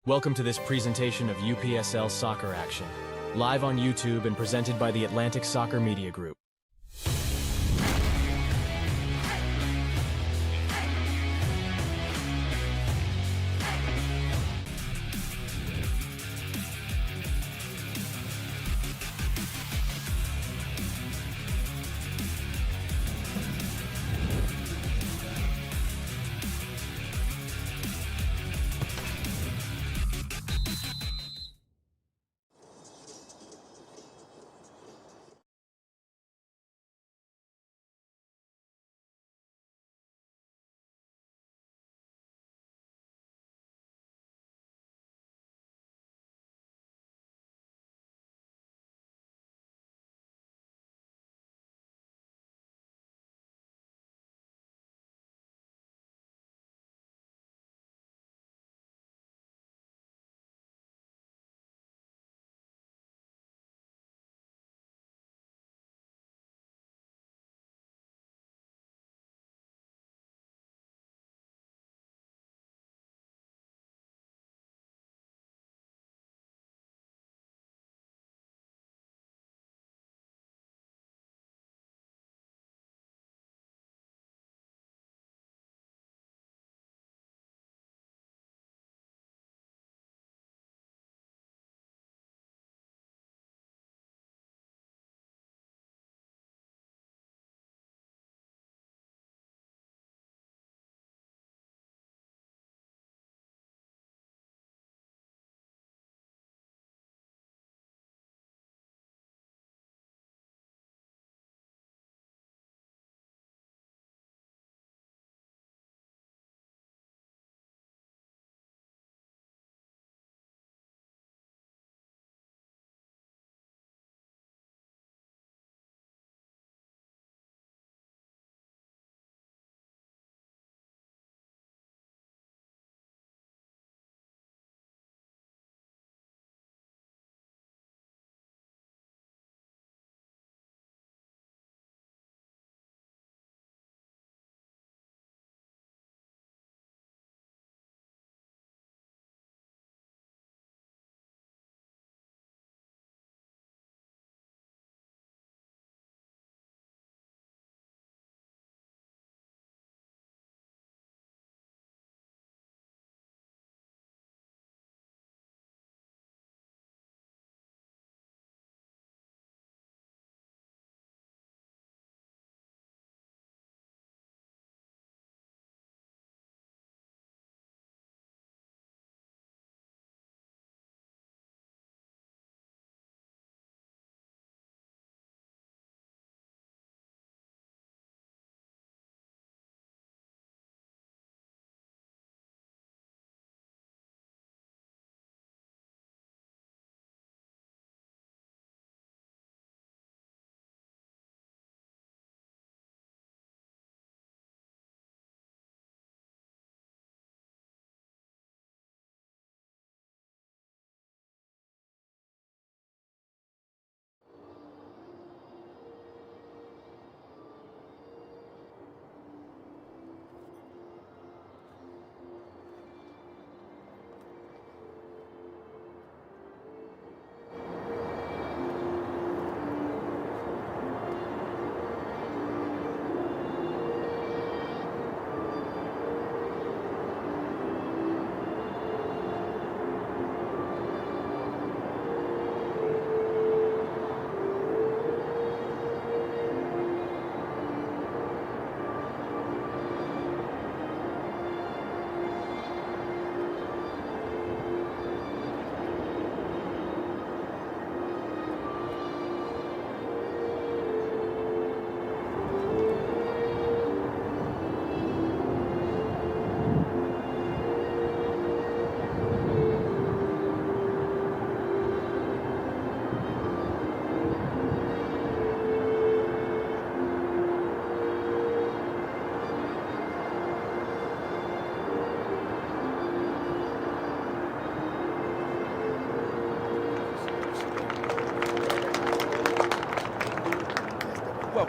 Welcome to this presentation of UPSL soccer action, live on YouTube and presented by the Atlantic Soccer Media Group.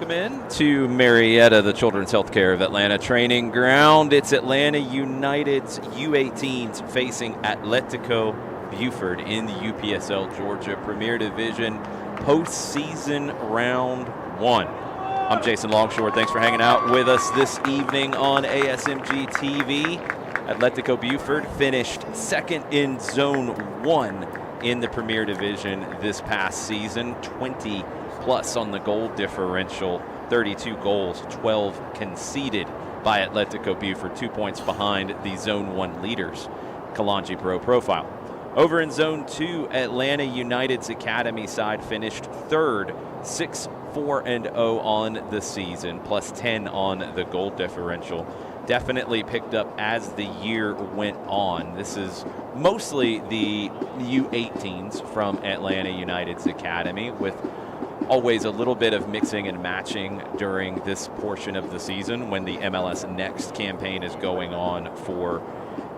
welcome in to Marietta, the Children's Healthcare of Atlanta training ground. It's Atlanta United's U18s facing Atletico Buford in the UPSL Georgia Premier Division postseason round 1. I'm Jason Longshore. Thanks for hanging out with us this evening on ASMG TV. Atletico Buford finished second in Zone 1 in the Premier Division this past season. 20 plus on the goal differential, 32 goals, 12 conceded by Atletico Buford, 2 points behind the Zone 1 leaders, Kalanji Pro Profile. Over in Zone 2, Atlanta United's Academy side finished third, 6-4-0 on the season, plus 10 on the goal differential. Definitely picked up as the year went on. This is mostly the U18s from Atlanta United's Academy, with always a little bit of mixing and matching during this portion of the season when the MLS Next campaign is going on for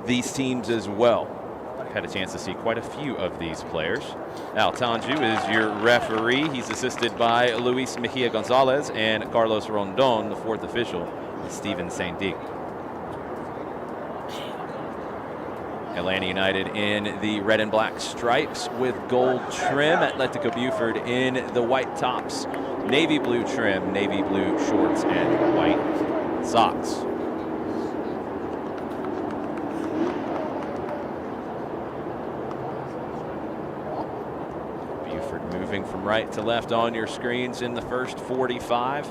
these teams as well. I've had a chance to see quite a few of these players. Al Tanju is your referee. He's assisted by Luis Mejia Gonzalez and Carlos Rondon. The fourth official is Steven St. Dick. Atlanta United in the red and black stripes with gold trim. Atletico Buford in the white tops, navy blue trim, navy blue shorts, and white socks. Buford moving from right to left on your screens in the first 45.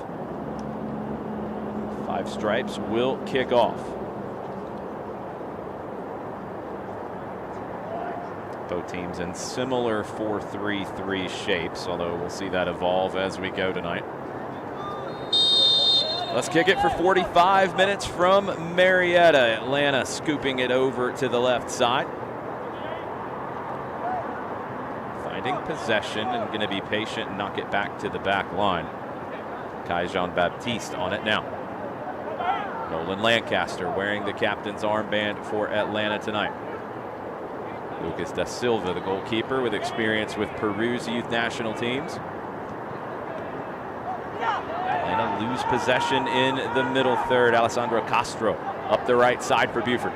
5 stripes will kick off. Both teams in similar 4-3-3 shapes, although we'll see that evolve as we go tonight. Let's kick it for 45 minutes from Marietta. Atlanta scooping it over to the left side. Finding possession and going to be patient and knock it back to the back line. Kai Jean-Baptiste on it now. Nolan Lancaster wearing the captain's armband for Atlanta tonight. Lucas da Silva, the goalkeeper, with experience with Peru's youth national teams. Atlanta lose possession in the middle third. Alessandro Castro up the right side for Buford.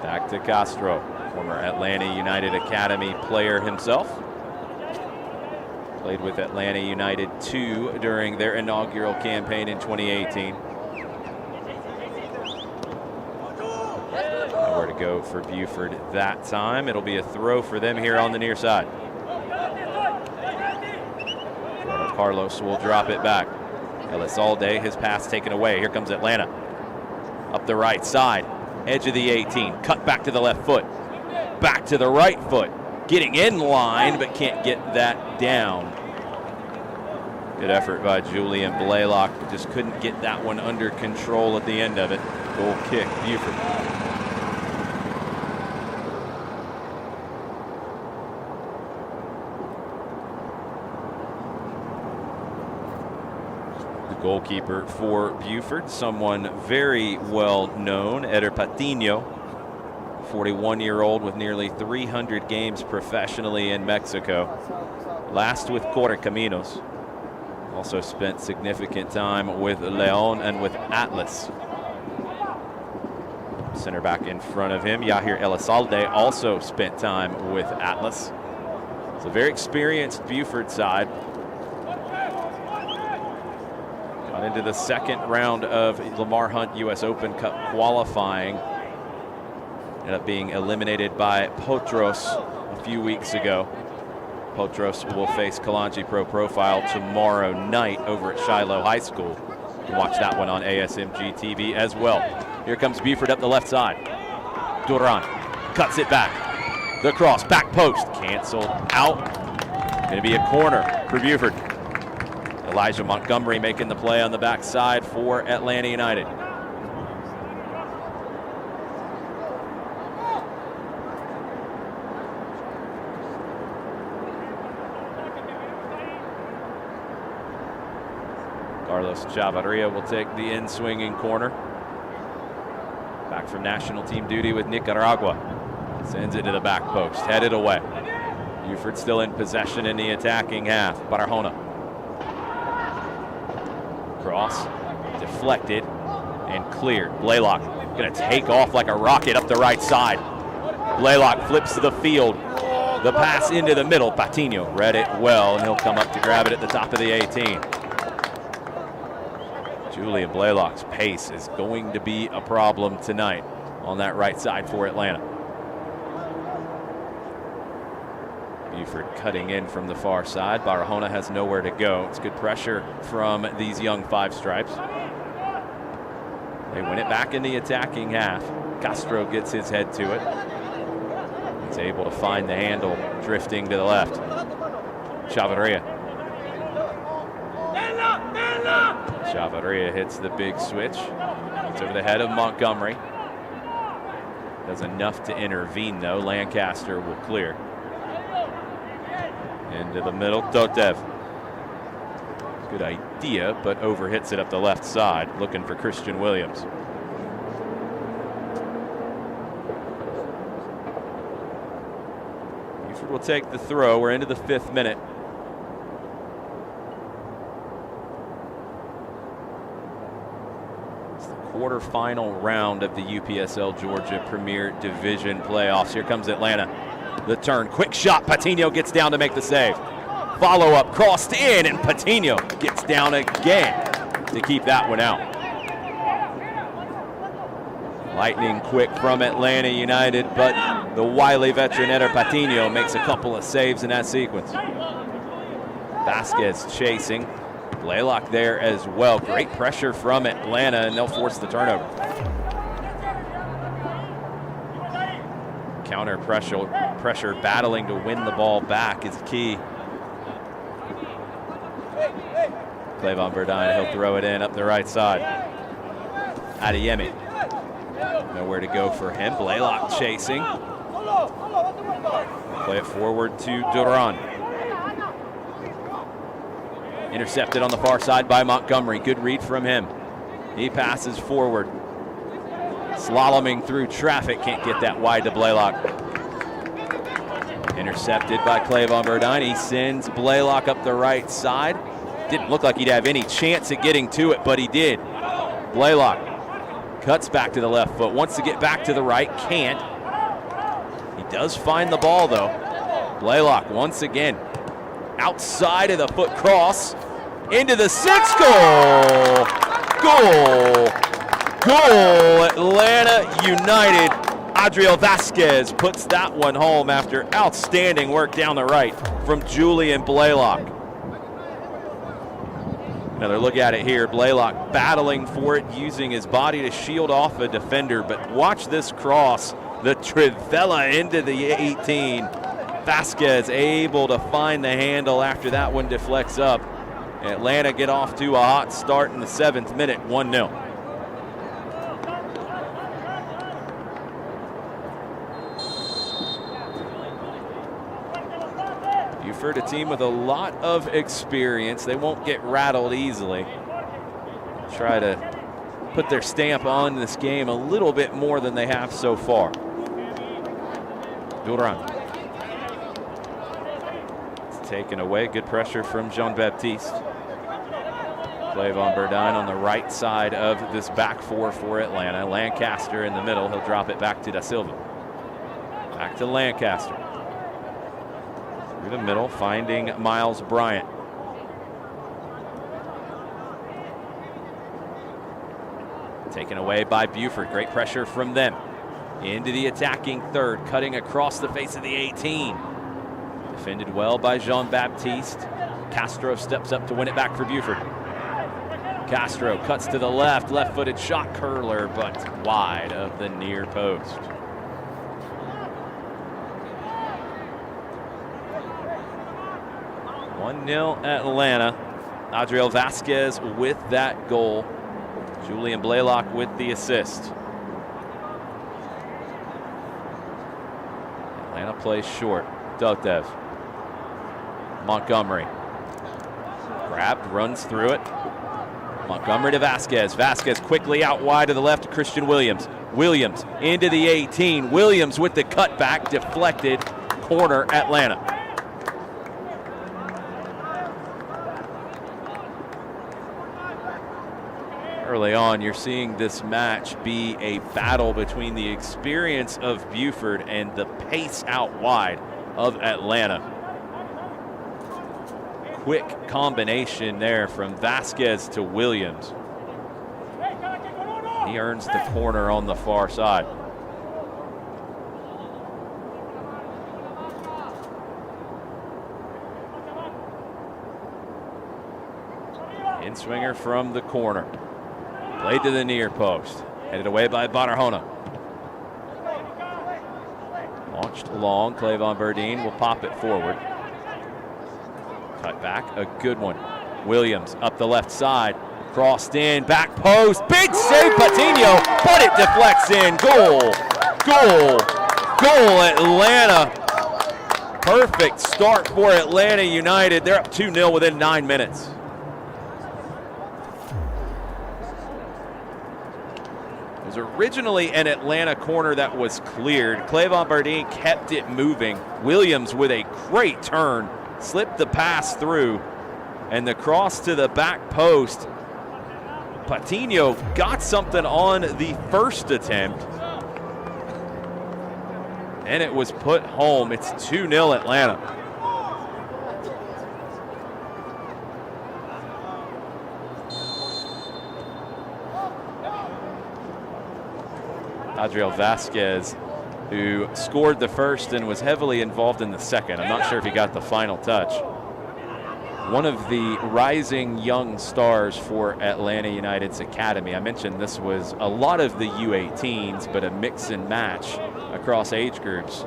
Back to Castro, former Atlanta United Academy player himself. Played with Atlanta United 2 during their inaugural campaign in 2018. Nowhere to go for Buford that time. It'll be a throw for them here on the near side. Roberto Carlos will drop it back. Elizalde, his pass taken away. Here comes Atlanta. Up the right side, edge of the 18. Cut back to the left foot. Back to the right foot. Getting in line, but can't get that down. Good effort by Julian Blaylock. Just couldn't get that one under control at the end of it. Goal kick, Buford. Goalkeeper for Buford, someone very well known, Eder Patiño, 41-year-old with nearly 300 games professionally in Mexico. Last with Correcaminos. Also spent significant time with León and with Atlas. Center back in front of him, Yahir Elizalde, also spent time with Atlas. It's a very experienced Buford side. Into the second round of Lamar Hunt U.S. Open Cup qualifying. Ended up being eliminated by Potros a few weeks ago. Potros will face Kalanji Pro Profile tomorrow night over at Shiloh High School. You can watch that one on ASMG TV as well. Here comes Buford up the left side. Duran cuts it back. The cross, back post, canceled out. Going to be a corner for Buford. Elijah Montgomery making the play on the backside for Atlanta United. Carlos Chavarria will take the in-swinging corner. Back from national team duty with Nicaragua. Sends it to the back post, headed away. Buford still in possession in the attacking half. Barahona. Cross, deflected, and cleared. Blaylock gonna take off like a rocket up the right side. Blaylock flips to the field. The pass into the middle. Patino read it well, and he'll come up to grab it at the top of the 18. Julian Blaylock's pace is going to be a problem tonight on that right side for Atlanta. Buford cutting in from the far side. Barahona has nowhere to go. It's good pressure from these young five stripes. They win it back in the attacking half. Castro gets his head to it. He's able to find the handle drifting to the left. Chavarria. Chavarria hits the big switch. It's over the head of Montgomery. Does enough to intervene though. Lancaster will clear. Into the middle, Totev. Good idea, but overhits it up the left side, looking for Christian Williams. Buford will take the throw. We're into the 5th minute. It's the quarterfinal round of the UPSL Georgia Premier Division playoffs. Here comes Atlanta. The turn, quick shot, Patino gets down to make the save. Follow-up, crossed in, and Patino gets down again to keep that one out. Lightning quick from Atlanta United, but the wily veteran Eder Patino makes a couple of saves in that sequence. Vasquez chasing, Blaylock there as well. Great pressure from Atlanta, and they'll force the turnover. Counter pressure, battling to win the ball back is key. Clavon Verdine, he'll throw it in up the right side. Adeyemi. Nowhere to go for him. Blaylock chasing. Play it forward to Duran. Intercepted on the far side by Montgomery. Good read from him. He passes forward. Slaloming through traffic, can't get that wide to Blaylock. Intercepted by Clavon Verdine. He sends Blaylock up the right side. Didn't look like he'd have any chance at getting to it, but he did. Blaylock cuts back to the left foot, wants to get back to the right, can't. He does find the ball though. Blaylock once again, outside of the foot cross, into the 6, goal! Goal! Goal, Atlanta United. Adriel Vasquez puts that one home after outstanding work down the right from Julian Blaylock. Another look at it here. Blaylock battling for it, using his body to shield off a defender, but watch this cross. The Trivella into the 18. Vasquez able to find the handle after that one deflects up. Atlanta get off to a hot start in the 7th minute, 1-0. Buford, a team with a lot of experience. They won't get rattled easily. Try to put their stamp on this game a little bit more than they have so far. Duran. It's taken away. Good pressure from Jean-Baptiste. Clavon Verdine on the right side of this back four for Atlanta. Lancaster in the middle. He'll drop it back to Da Silva. Back to Lancaster. Through the middle, finding Miles Bryant. Taken away by Buford. Great pressure from them. Into the attacking third, cutting across the face of the 18. Defended well by Jean-Baptiste. Castro steps up to win it back for Buford. Castro cuts to the left, left-footed shot curler, but wide of the near post. One-0 Atlanta. Adriel Vasquez with that goal. Julian Blaylock with the assist. Atlanta plays short. Dotev. Montgomery. Grabbed, runs through it. Montgomery to Vasquez. Vasquez quickly out wide to the left to Christian Williams. Williams into the 18. Williams with the cutback, deflected. Corner Atlanta. on, you're seeing this match be a battle between the experience of Buford and the pace out wide of Atlanta. Quick combination there from Vasquez to Williams. He earns the corner on the far side. In-swinger from the corner. Played to the near post. Headed away by Barahona. Launched long. Clevon Burdine will pop it forward. Cut back. A good one. Williams up the left side. Crossed in. Back post. Big save, Patino. But it deflects in. Goal. Goal. Goal, Atlanta. Perfect start for Atlanta United. They're up 2-0 within 9 minutes. It was originally an Atlanta corner that was cleared. Clevon Burdine kept it moving. Williams with a great turn, slipped the pass through, and the cross to the back post. Patino got something on the first attempt, and it was put home. It's 2-0 Atlanta. Adriel Vasquez, who scored the first and was heavily involved in the second. I'm not sure if he got the final touch. One of the rising young stars for Atlanta United's academy. I mentioned this was a lot of the U18s, but a mix and match across age groups.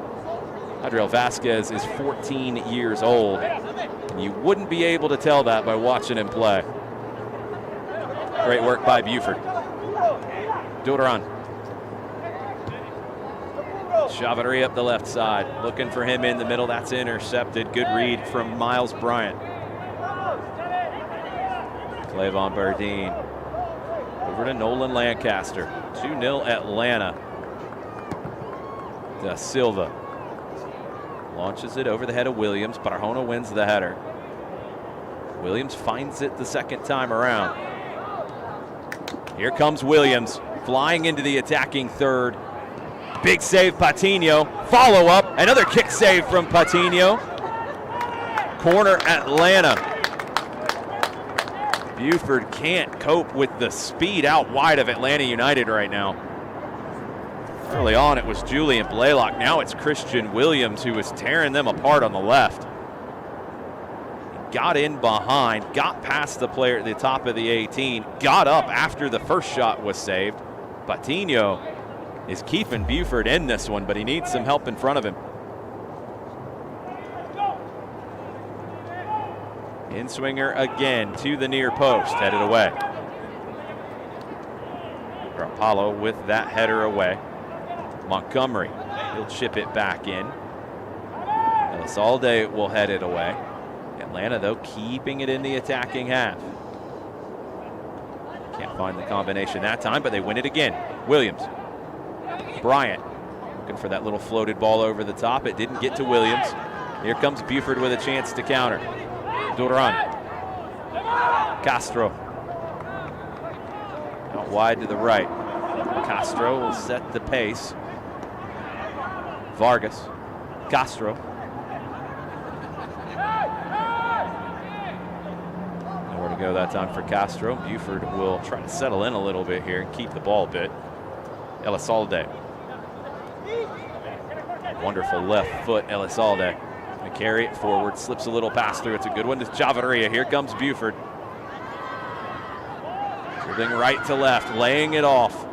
Adriel Vasquez is 14 years old, and you wouldn't be able to tell that by watching him play. Great work by Buford. Duran. Chavaria up the left side, looking for him in the middle. That's intercepted. Good read from Miles Bryant. Clevon Burdine over to Nolan Lancaster. 2-0 Atlanta. Da Silva launches it over the head of Williams. Barahona wins the header. Williams finds it the second time around. Here comes Williams, flying into the attacking third. Big save, Patino. Follow up, another kick save from Patino. Corner Atlanta. Buford can't cope with the speed out wide of Atlanta United right now. Early on, it was Julian Blaylock. Now it's Christian Williams who was tearing them apart on the left. Got in behind, got past the player at the top of the 18, got up after the first shot was saved. Patino is keeping Buford in this one, but he needs some help in front of him. In-swinger again to the near post, headed away. Apollo with that header away. Montgomery, he'll chip it back in. Elizalde will head it away. Atlanta, though, keeping it in the attacking half. Can't find the combination that time, but they win it again. Williams. Bryant looking for that little floated ball over the top. It didn't get to Williams. Here comes Buford with a chance to counter. Duran. Castro. Out wide to the right. Castro will set the pace. Vargas. Castro. Nowhere to go that time for Castro. Buford will try to settle in a little bit here and keep the ball a bit. Elizalde. Wonderful left foot, Elizalde. Gonna carry it forward, slips a little pass through. It's a good one to Chavaria. Here comes Buford. Dribbling right to left, laying it off.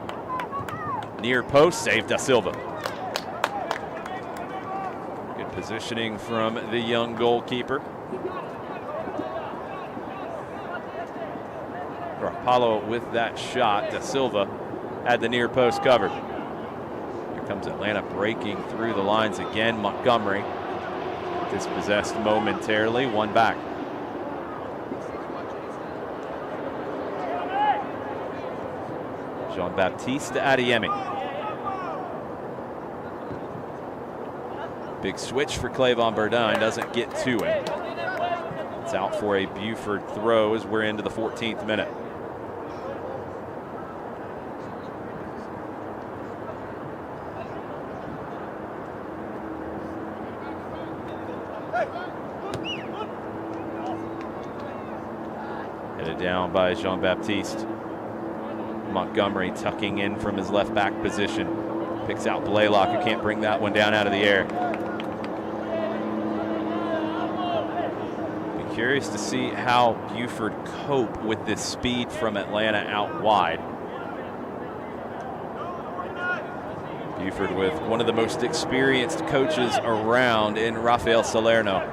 Near post, save Da Silva. Good positioning from the young goalkeeper. Apollo with that shot. Da Silva had the near post covered. Here comes Atlanta breaking through the lines again. Montgomery dispossessed momentarily, one back. Jean-Baptiste Adiemi. Big switch for Clevon Burdine, doesn't get to him. It's out for a Buford throw as we're into the 14th minute. Headed down by Jean-Baptiste. Montgomery tucking in from his left back position. Picks out Blaylock, who can't bring that one down out of the air. Be curious to see how Buford cope with this speed from Atlanta out wide. Buford with one of the most experienced coaches around in Rafael Salerno.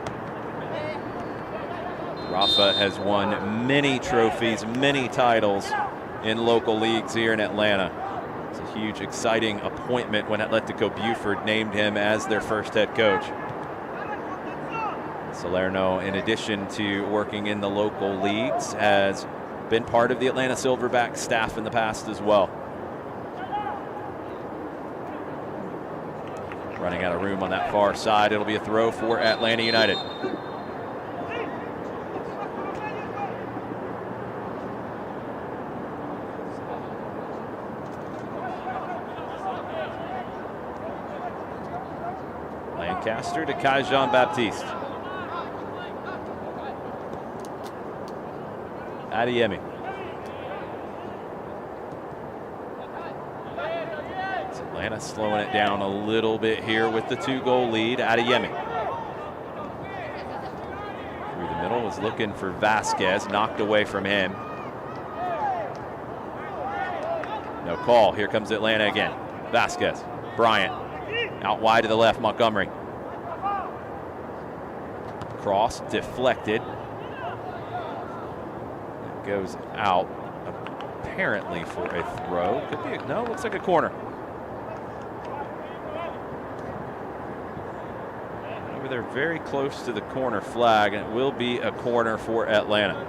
Rafa has won many trophies, many titles in local leagues here in Atlanta. It's a huge, exciting appointment when Atletico Buford named him as their first head coach. Salerno, in addition to working in the local leagues, has been part of the Atlanta Silverback staff in the past as well. Running out of room on that far side. It'll be a throw for Atlanta United. Lancaster to Kai Jean-Baptiste. Adeyemi. Atlanta slowing it down a little bit here with the 2-goal lead. Adeyemi. Through the middle, was looking for Vasquez, knocked away from him. No call. Here comes Atlanta again. Vasquez. Bryant. Out wide to the left, Montgomery. Cross deflected. It goes out apparently for a throw. Could be no, looks like a corner. Over there very close to the corner flag, and it will be a corner for Atlanta.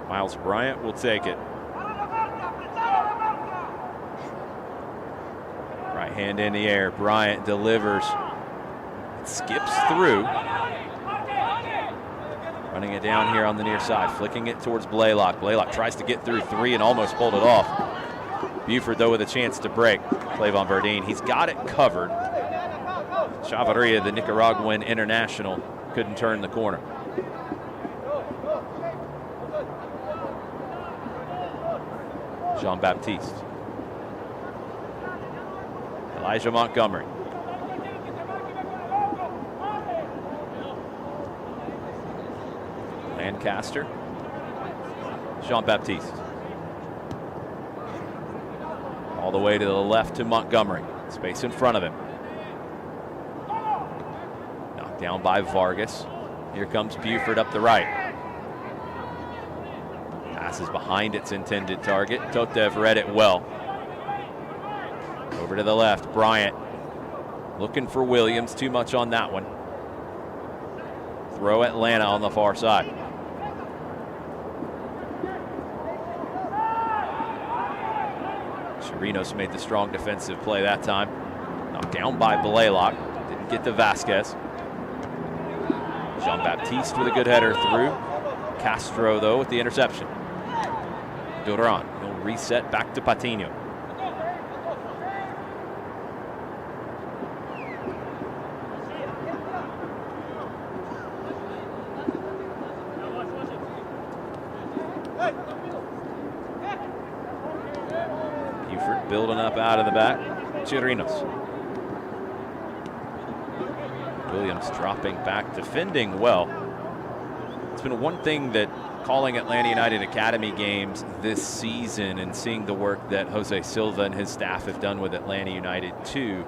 Miles Bryant will take it. Right hand in the air. Bryant delivers. Skips through. Running it down here on the near side. Flicking it towards Blaylock. Blaylock tries to get through 3 and almost pulled it off. Buford, though, with a chance to break. Clavon Verdine. He's got it covered. Chavarria, the Nicaraguan international, couldn't turn the corner. Jean-Baptiste. Elijah Montgomery. Lancaster. Jean-Baptiste. All the way to the left to Montgomery. Space in front of him. Knocked down by Vargas. Here comes Buford up the right. Passes behind its intended target. Totev read it well. Over to the left, Bryant looking for Williams. Too much on that one. Throw Atlanta on the far side. Chirinos made the strong defensive play that time. Knocked down by Blaylock. Didn't get to Vasquez. Jean-Baptiste with a good header through. Castro, though, with the interception. Duran, he'll reset back to Patino. Buford building up out of the back. Chirinos. Williams dropping back, defending well. It's been one thing that calling Atlanta United Academy games this season and seeing the work that Jose Silva and his staff have done with Atlanta United too.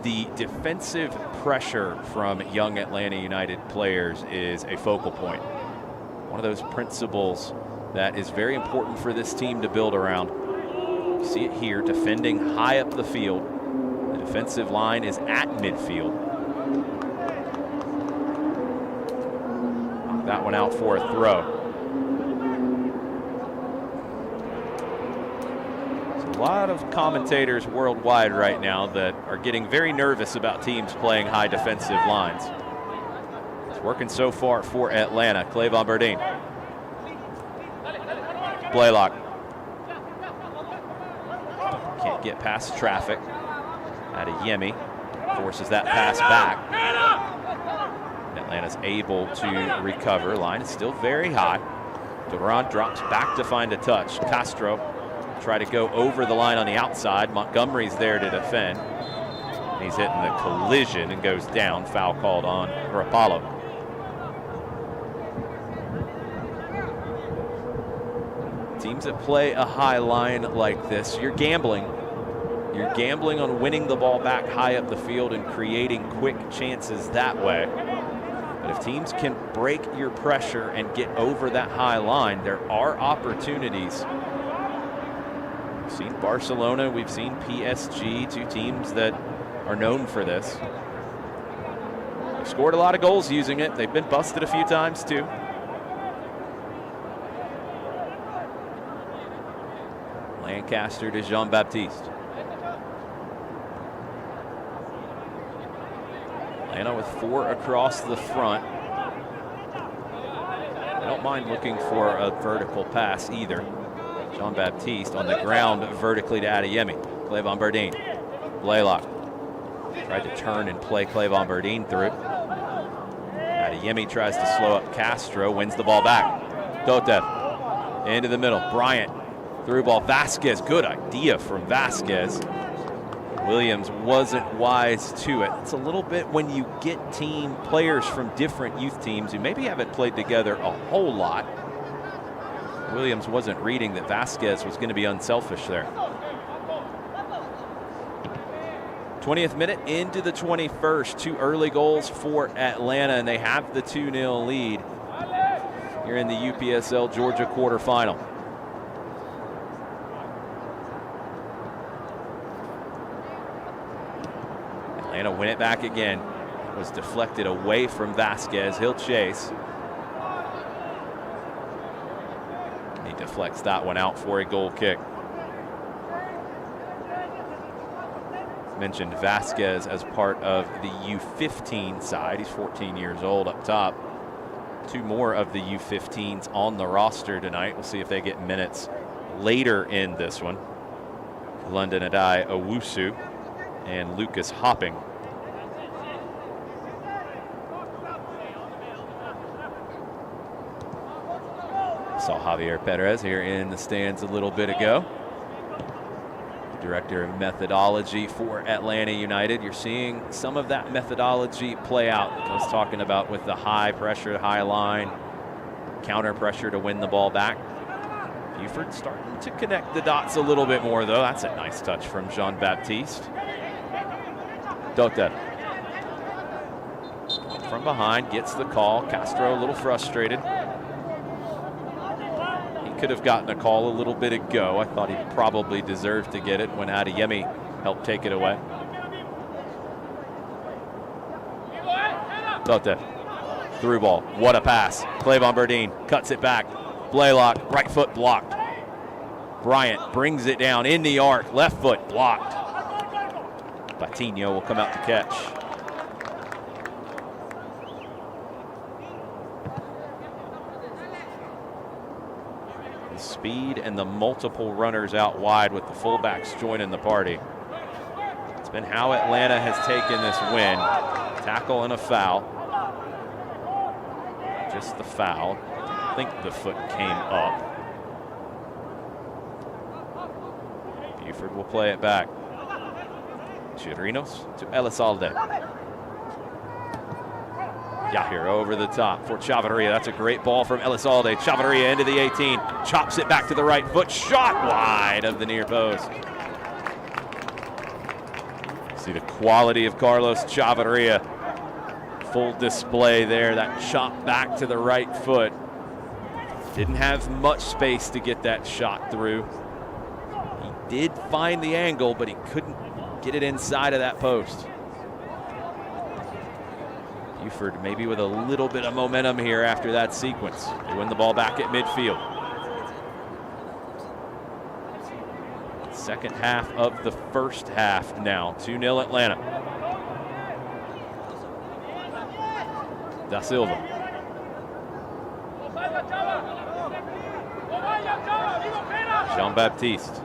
The defensive pressure from young Atlanta United players is a focal point. One of those principles that is very important for this team to build around. You see it here, defending high up the field. The defensive line is at midfield. That one out for a throw. There's a lot of commentators worldwide right now that are getting very nervous about teams playing high defensive lines. It's working so far for Atlanta. Clavon Verdine. Blaylock. get past traffic. Adeyemi forces that pass back. Atlanta's able to recover. Line is still very high. Duran drops back to find a touch. Castro try to go over the line on the outside. Montgomery's there to defend. He's hitting the collision and goes down. Foul called on Rapallo. Teams that play a high line like this, you're gambling. You're gambling on winning the ball back high up the field and creating quick chances that way. But if teams can break your pressure and get over that high line, there are opportunities. We've seen Barcelona, we've seen PSG, two teams that are known for this. They've scored a lot of goals using it. They've been busted a few times too. Lancaster to Jean-Baptiste. Atlanta with 4 across the front. I don't mind looking for a vertical pass either. Jean-Baptiste on the ground vertically to Adeyemi. Clevon Bardine. Blaylock tried to turn and play Clevon Bardine through. Adeyemi tries to slow up Castro, wins the ball back. Totev into the middle. Bryant through ball. Vasquez, good idea from Vasquez. Williams wasn't wise to it. It's a little bit when you get team players from different youth teams who maybe haven't played together a whole lot. Williams wasn't reading that Vasquez was going to be unselfish there. 20th minute into the 21st. 2 early goals for Atlanta, and they have the 2-0 lead here in the UPSL Georgia quarterfinal. Atlanta win it back again. It was deflected away from Vasquez. He'll chase. He deflects that one out for a goal kick. Mentioned Vasquez as part of the U15 side. He's 14 years old up top. 2 more of the U15s on the roster tonight. We'll see if they get minutes later in this one. London Adai Owusu and Lucas Hopping. Saw Javier Perez here in the stands a little bit ago. Director of methodology for Atlanta United. You're seeing some of that methodology play out. I was talking about with the high pressure, high line, counter pressure to win the ball back. Buford starting to connect the dots a little bit more, though. That's a nice touch from Jean-Baptiste. Dotev. From behind, gets the call. Castro a little frustrated. Could have gotten a call a little bit ago. I thought he probably deserved to get it when Adeyemi helped take it away. Dotev. Through ball. What a pass. Clevon Bardine cuts it back. Blaylock, right foot blocked. Bryant brings it down in the arc. Left foot blocked. Patino will come out to catch. Speed and the multiple runners out wide with the fullbacks joining the party. It's been how Atlanta has taken this win. Tackle and a foul. Just the foul. I think the foot came up. Buford will play it back. Chirinos to Elizalde. Yahir over the top for Chavarria. That's a great ball from Elizalde. Chavarria into the 18. Chops it back to the right foot. Shot wide of the near post. See the quality of Carlos Chavarria. Full display there. That chop back to the right foot. Didn't have much space to get that shot through. He did find the angle, but he couldn't get it inside of that post. Buford maybe with a little bit of momentum here after that sequence. They win the ball back at midfield. Second half of the first half now. 2-0 Atlanta. Da Silva. Jean-Baptiste.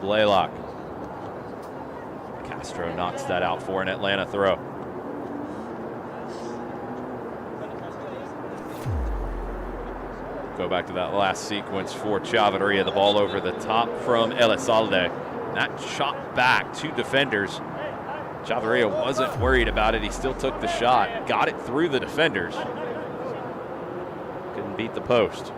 Blaylock. Castro knocks that out for an Atlanta throw. Go back to that last sequence for Chavarria. The ball over the top from Elizalde. That shot back to defenders. Chavarria wasn't worried about it. He still took the shot, got it through the defenders. Couldn't beat the post.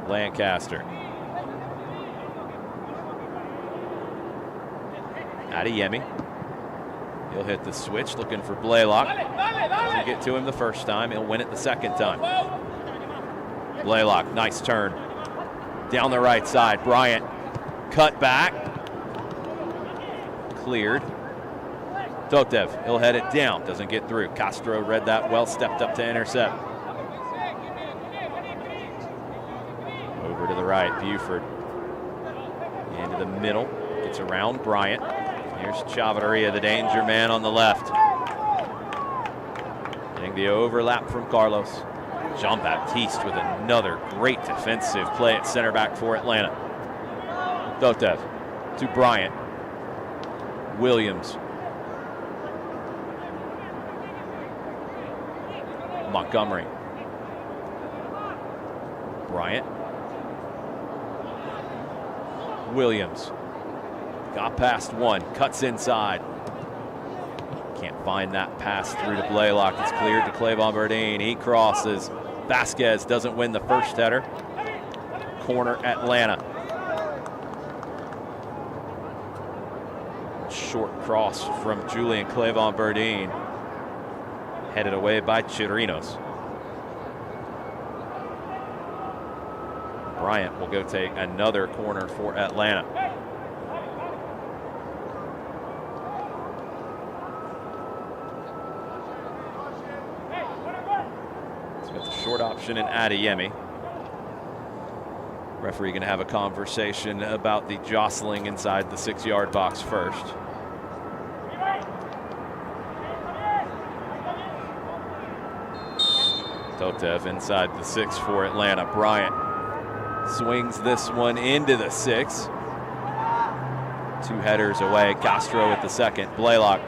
Lancaster. Adeyemi. He'll hit the switch, looking for Blaylock. Doesn't get to him the first time. He'll win it the second time. Blaylock, nice turn. Down the right side, Bryant. Cut back. Cleared. Totev, he'll head it down. Doesn't get through. Castro read that well, stepped up to intercept. Over to the right, Buford. Into the middle, gets around Bryant. Here's Chavarria, the danger man on the left. Getting the overlap from Carlos. Jean-Baptiste with another great defensive play at center back for Atlanta. Totev to Bryant. Williams. Montgomery. Bryant. Williams. Got past one, cuts inside. Can't find that pass through to Blaylock. It's cleared to Clevon Burdine. He crosses. Vasquez doesn't win the first header. Corner Atlanta. Short cross from Julian Clevon Burdine. Headed away by Chirinos. Bryant will go take another corner for Atlanta. Short option in Adeyemi. Referee going to have a conversation about the jostling inside the 6-yard box first. Totev inside the 6 for Atlanta. Bryant swings this one into the 6. 2 headers away. Castro at the second. Blaylock.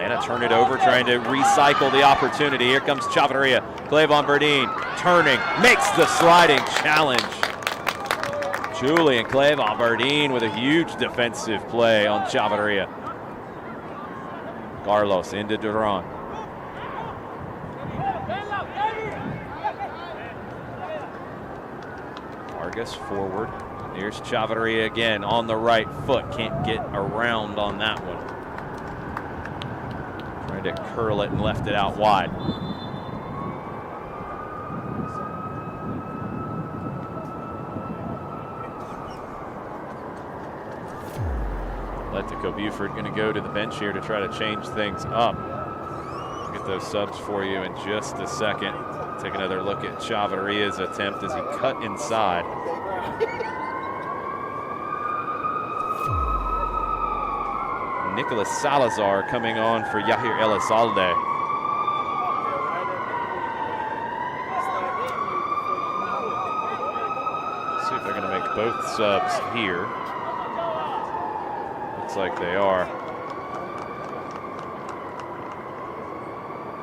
Atlanta turn it over, trying to recycle the opportunity. Here comes Chavarria. Clevon Burdine turning, makes the sliding challenge. Julian Clevon Burdine with a huge defensive play on Chavarria. Carlos into Duran. Vargas forward. Here's Chavarria again on the right foot. Can't get around on that one. Trying to curl it and left it out wide. Atletico Buford going to go to the bench here to try to change things up. I'll get those subs for you in just a second. Take another look at Chavarria's attempt as he cut inside. Nicholas Salazar coming on for Yahir Elizalde. See if they're going to make both subs here. Looks like they are.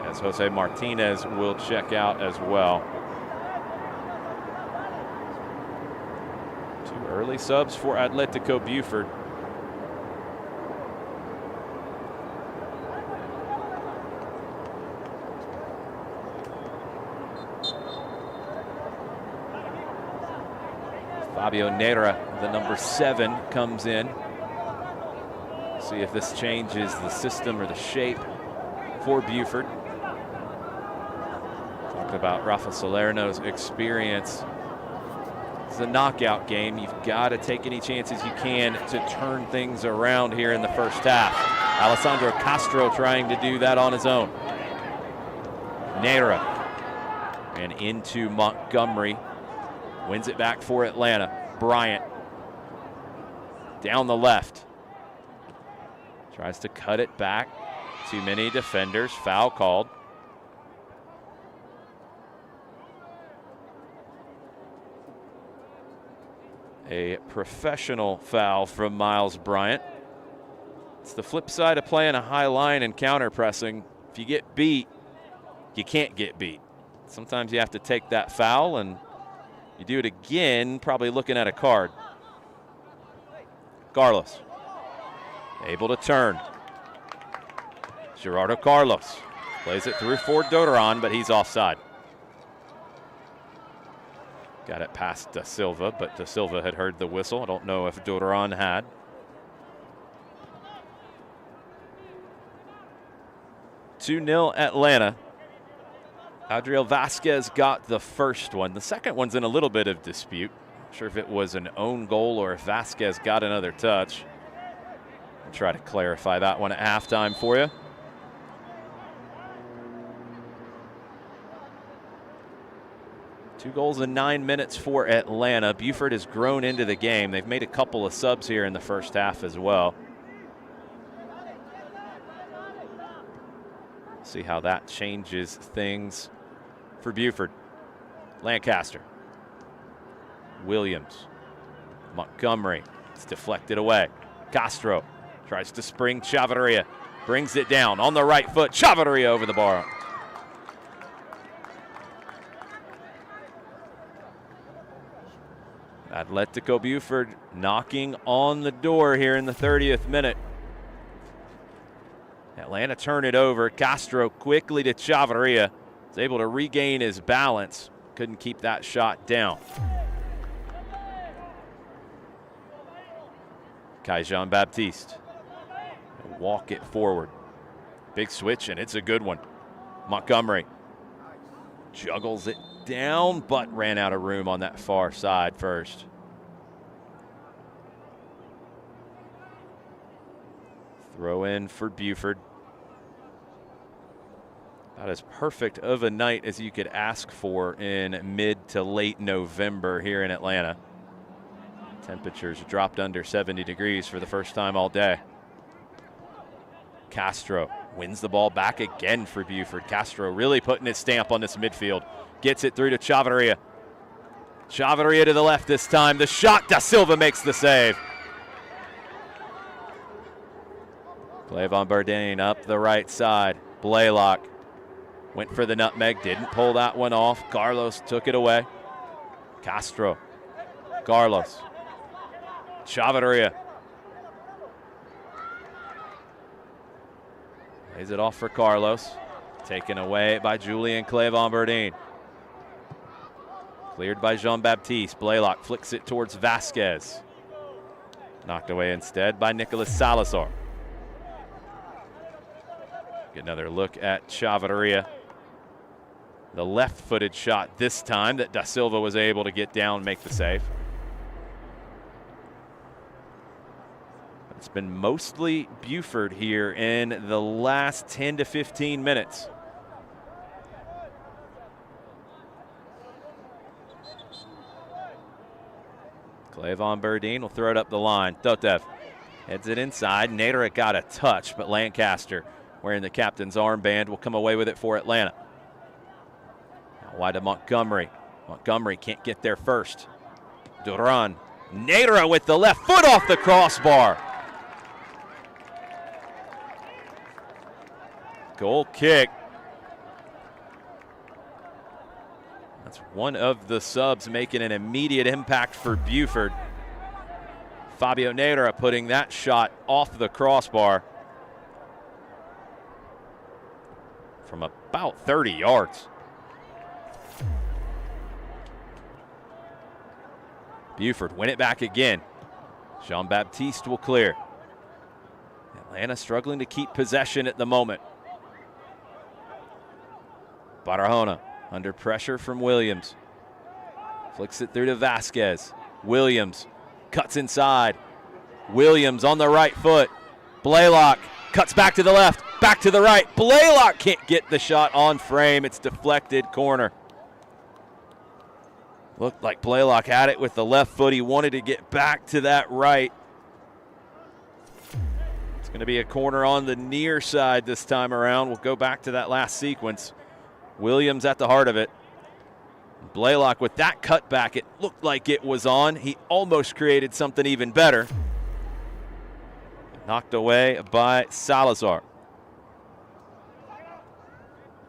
As Jose Martinez will check out as well. 2 early subs for Atletico Buford. Fabio Neira, the number 7, comes in. See if this changes the system or the shape for Buford. Talked about Rafa Salerno's experience. It's a knockout game. You've got to take any chances you can to turn things around here in the first half. Alessandro Castro trying to do that on his own. Neira and into Montgomery. Wins it back for Atlanta. Bryant down the left. Tries to cut it back. Too many defenders. Foul called. A professional foul from Miles Bryant. It's the flip side of playing a high line and counter pressing. If you get beat, you can't get beat. Sometimes you have to take that foul, and you do it again, probably looking at a card. Carlos, able to turn. Gerardo Carlos plays it through for Doderon, but he's offside. Got it past Da Silva, but Da Silva had heard the whistle. I don't know if Doderon had. (2-0 Atlanta. Adriel Vasquez got the first one. The second one's in a little bit of dispute. Not sure if it was an own goal or if Vasquez got another touch. I'll try to clarify that one at halftime for you. Two goals in 9 minutes for Atlanta. Buford has grown into the game. They've made a couple of subs here in the first half as well. See how that changes things for Buford. Lancaster. Williams. Montgomery. It's deflected away. Castro tries to spring Chavarria. Brings it down on the right foot. Chavarria over the bar. Atletico Buford knocking on the door here in the 30th minute. Atlanta turn it over. Castro quickly to Chavarria. Is able to regain his balance. Couldn't keep that shot down. Kai Jean-Baptiste. Walk it forward. Big switch, and it's a good one. Montgomery juggles it down, but ran out of room on that far side first. Throw in for Buford. About as perfect of a night as you could ask for in mid to late November here in Atlanta. Temperatures dropped under 70 degrees for the first time all day. Castro wins the ball back again for Buford. Castro really putting his stamp on this midfield. Gets it through to Chavarria. Chavarria to the left this time. The shot, Da Silva makes the save. Clevon Bourdin up the right side. Blaylock went for the nutmeg, didn't pull that one off. Carlos took it away. Castro. Carlos. Chavarria. Lays it off for Carlos. Taken away by Julian Clevon Bourdin. Cleared by Jean-Baptiste. Blaylock flicks it towards Vasquez. Knocked away instead by Nicolas Salazar. Get another look at Chavarria. The left-footed shot this time that Da Silva was able to get down and make the save. It's been mostly Buford here in the last 10 to 15 minutes. Clevon Bourdin will throw it up the line. Totev heads it inside. Nader got a touch, but Lancaster, wearing the captain's armband, will come away with it for Atlanta. Now wide to Montgomery. Montgomery can't get there first. Duran. Nader with the left foot off the crossbar. Goal kick. That's one of the subs making an immediate impact for Buford. Fabio Nader putting that shot off the crossbar from about 30 yards. Buford win it back again. Jean-Baptiste will clear. Atlanta struggling to keep possession at the moment. Barahona under pressure from Williams. Flicks it through to Vasquez. Williams cuts inside. Williams on the right foot. Blaylock cuts back to the left, back to the right. Blaylock can't get the shot on frame. It's deflected corner. Looked like Blaylock had it with the left foot. He wanted to get back to that right. It's going to be a corner on the near side this time around. We'll go back to that last sequence. Williams at the heart of it. Blaylock with that cutback, it looked like it was on. He almost created something even better. Knocked away by Salazar.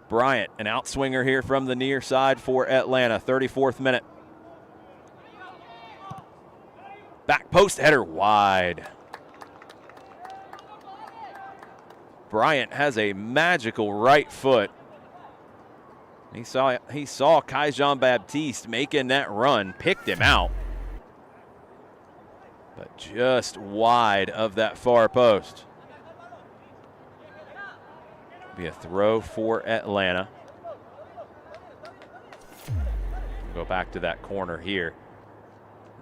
Bryant, an outswinger here from the near side for Atlanta, 34th minute. Back post header wide. Bryant has a magical right foot. He saw Kai Jean-Baptiste making that run, picked him out. But just wide of that far post. Be a throw for Atlanta. Go back to that corner here.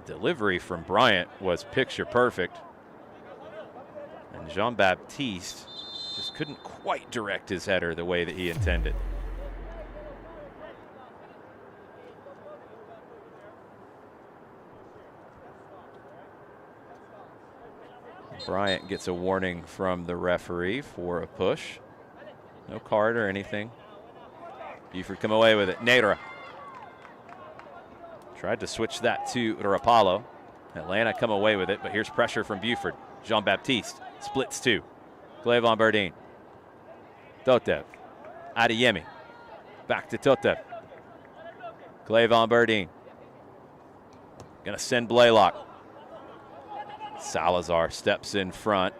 Delivery from Bryant was picture perfect. And Jean-Baptiste just couldn't quite direct his header the way that he intended. Bryant gets a warning from the referee for a push. No card or anything. Buford come away with it. Nadra tried to switch that to Rapallo. Atlanta come away with it, but here's pressure from Buford. Jean-Baptiste splits two. Clevon Berdine. Totev. Adeyemi. Back to Totev. Clevon Berdine. Gonna send Blaylock. Salazar steps in front.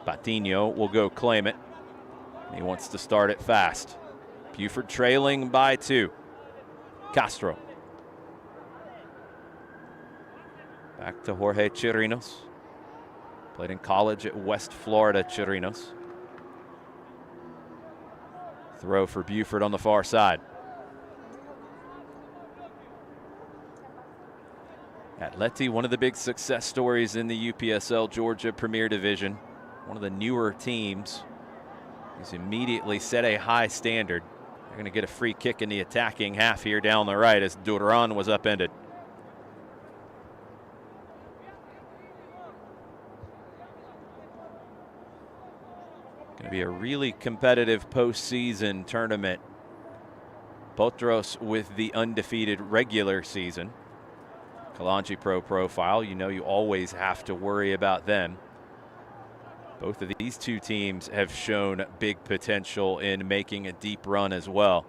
Patino will go claim it. He wants to start it fast. Buford trailing by 2. Castro. Back to Jorge Chirinos. Played in college at West Florida Chirinos. Throw for Buford on the far side. Atleti, one of the big success stories in the UPSL Georgia Premier Division. One of the newer teams. He's immediately set a high standard. They're going to get a free kick in the attacking half here down the right as Duran was upended. Going to be a really competitive postseason tournament. Potros with the undefeated regular season. Kalanji Pro profile, you know you always have to worry about them. Both of these two teams have shown big potential in making a deep run as well.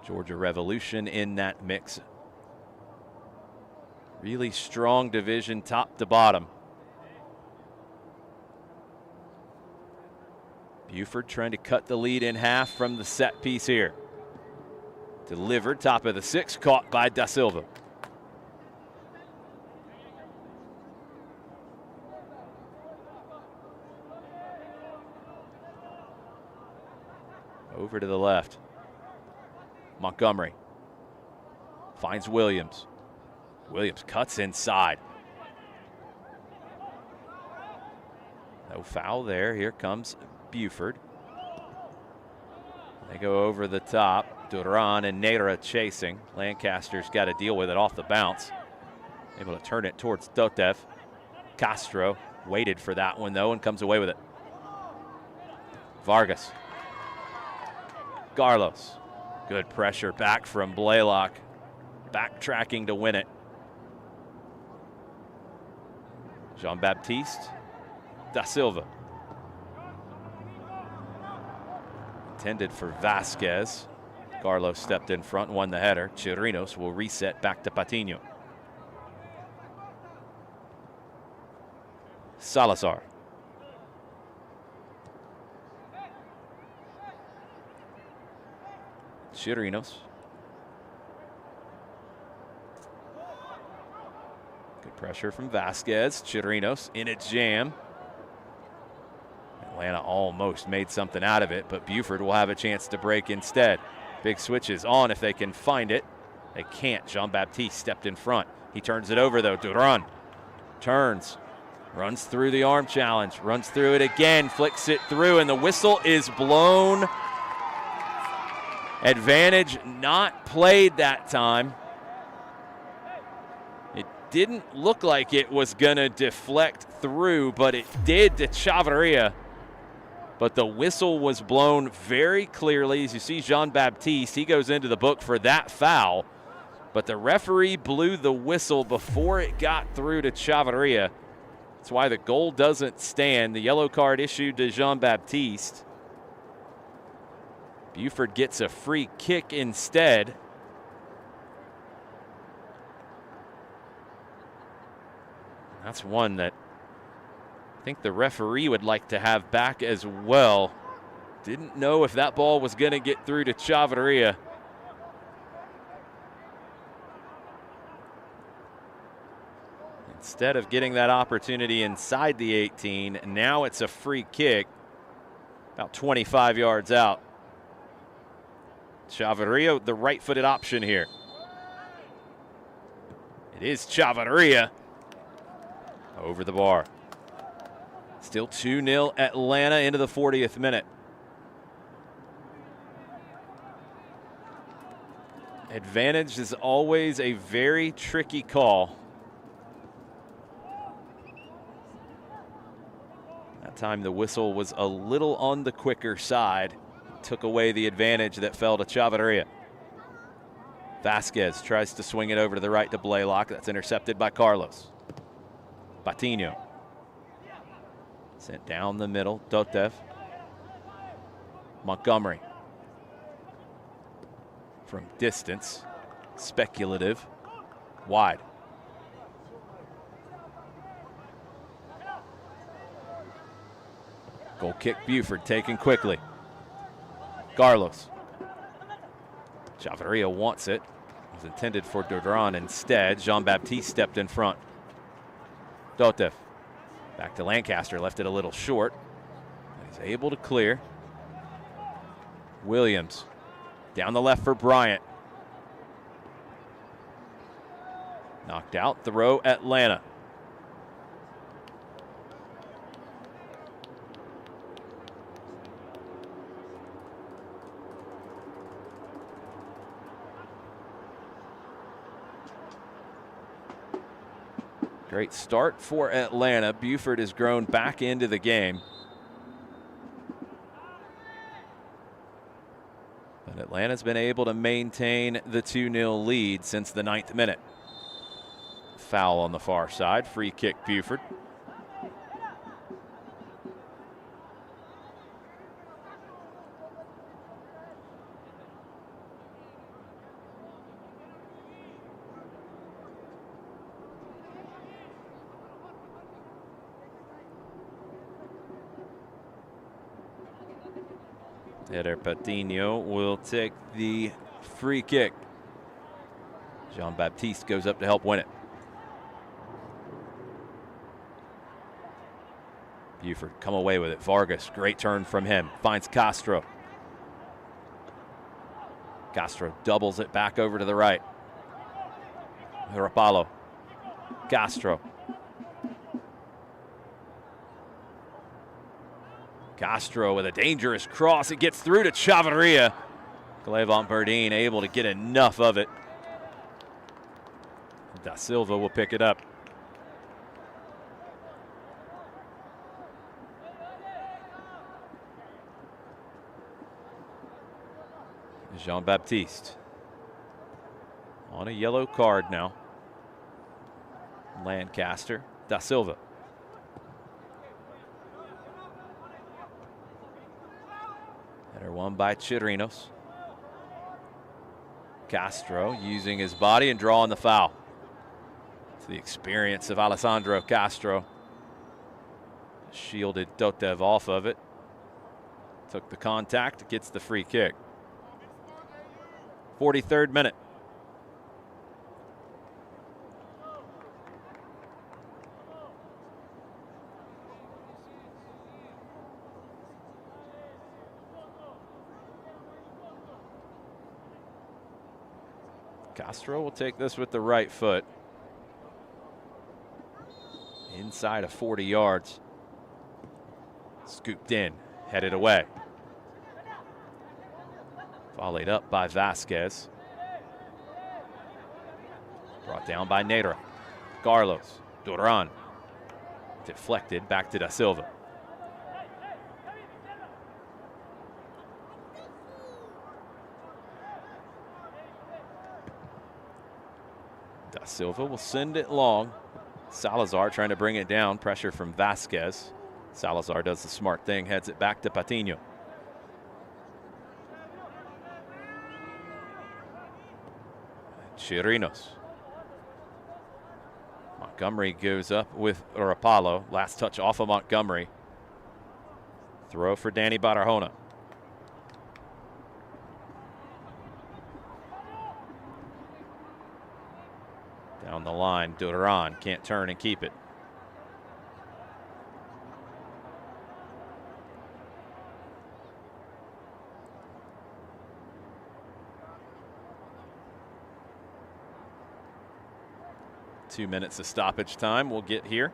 Georgia Revolution in that mix. Really strong division top to bottom. Buford trying to cut the lead in half from the set piece here. Delivered, top of the 6, caught by Da Silva. Over to the left. Montgomery finds Williams. Williams cuts inside. No foul there. Here comes Buford. They go over the top. Duran and Neira chasing. Lancaster's got to deal with it off the bounce. Able to turn it towards Totev. Castro waited for that one though and comes away with it. Vargas. Carlos. Good pressure back from Blaylock. Backtracking to win it. Jean-Baptiste. Da Silva. Intended for Vasquez. Carlos stepped in front, won the header. Chirinos will reset back to Patino. Salazar. Chirinos. Good pressure from Vasquez. Chirinos in a jam. Atlanta almost made something out of it, but Buford will have a chance to break instead. Big switches on if they can find it. They can't. Jean-Baptiste stepped in front. He turns it over though. Duran turns, runs through the arm challenge, runs through it again, flicks it through, and the whistle is blown. Advantage not played that time. It didn't look like it was going to deflect through, but it did to Chavarria. but the whistle was blown very clearly. As you see Jean-Baptiste, he goes into the book for that foul, but the referee blew the whistle before it got through to Chavarria. That's why the goal doesn't stand. The yellow card issued to Jean-Baptiste. Buford gets a free kick instead. That's one that I think the referee would like to have back as well. Didn't know if that ball was going to get through to Chavarria. Instead of getting that opportunity inside the 18, now it's a free kick about 25 yards out. Chavarria, the right-footed option here. It is Chavarria over the bar. Still 2-0 Atlanta into the 40th minute. Advantage is always a very tricky call. That time the whistle was a little on the quicker side. Took away the advantage that fell to Chavarria. Vasquez tries to swing it over to the right to Blaylock. That's intercepted by Carlos. Patino. Sent down the middle, Dotev. Montgomery. From distance, speculative, wide. Goal kick Buford taken quickly. Carlos. Chavarria wants it. It was intended for Duran instead. Jean-Baptiste stepped in front. Dotev. Back to Lancaster, left it a little short. He's able to clear. Williams down the left for Bryant. Knocked out, throw Atlanta. Great start for Atlanta. Buford has grown back into the game. But Atlanta's been able to maintain the 2-0 lead since the 9th minute. Foul on the far side, free kick Buford. Eder Patino will take the free kick. Jean-Baptiste goes up to help win it. Buford come away with it. Vargas, great turn from him. Finds Castro. Castro doubles it back over to the right. Rapallo. Castro. Castro with a dangerous cross. It gets through to Chavarria. Clevant Burdine able to get enough of it. Da Silva will pick it up. Jean-Baptiste on a yellow card now. Lancaster, Da Silva. Header won by Chirinos. Castro using his body and drawing the foul. It's the experience of Alessandro Castro. Shielded Dotev off of it. Took the contact, gets the free kick. 43rd minute. Castro will take this with the right foot. Inside of 40 yards. Scooped in, headed away. Volleyed up by Vasquez. Brought down by Nadra. Carlos, Duran. Deflected back to Da Silva. Silva will send it long. Salazar trying to bring it down. Pressure from Vasquez. Salazar does the smart thing, heads it back to Patino. Chirinos. Montgomery goes up with Rapallo. Last touch off of Montgomery. Throw for Danny Barahona. Down the line, Duran can't turn and keep it. Two minutes of stoppage time we'll get here.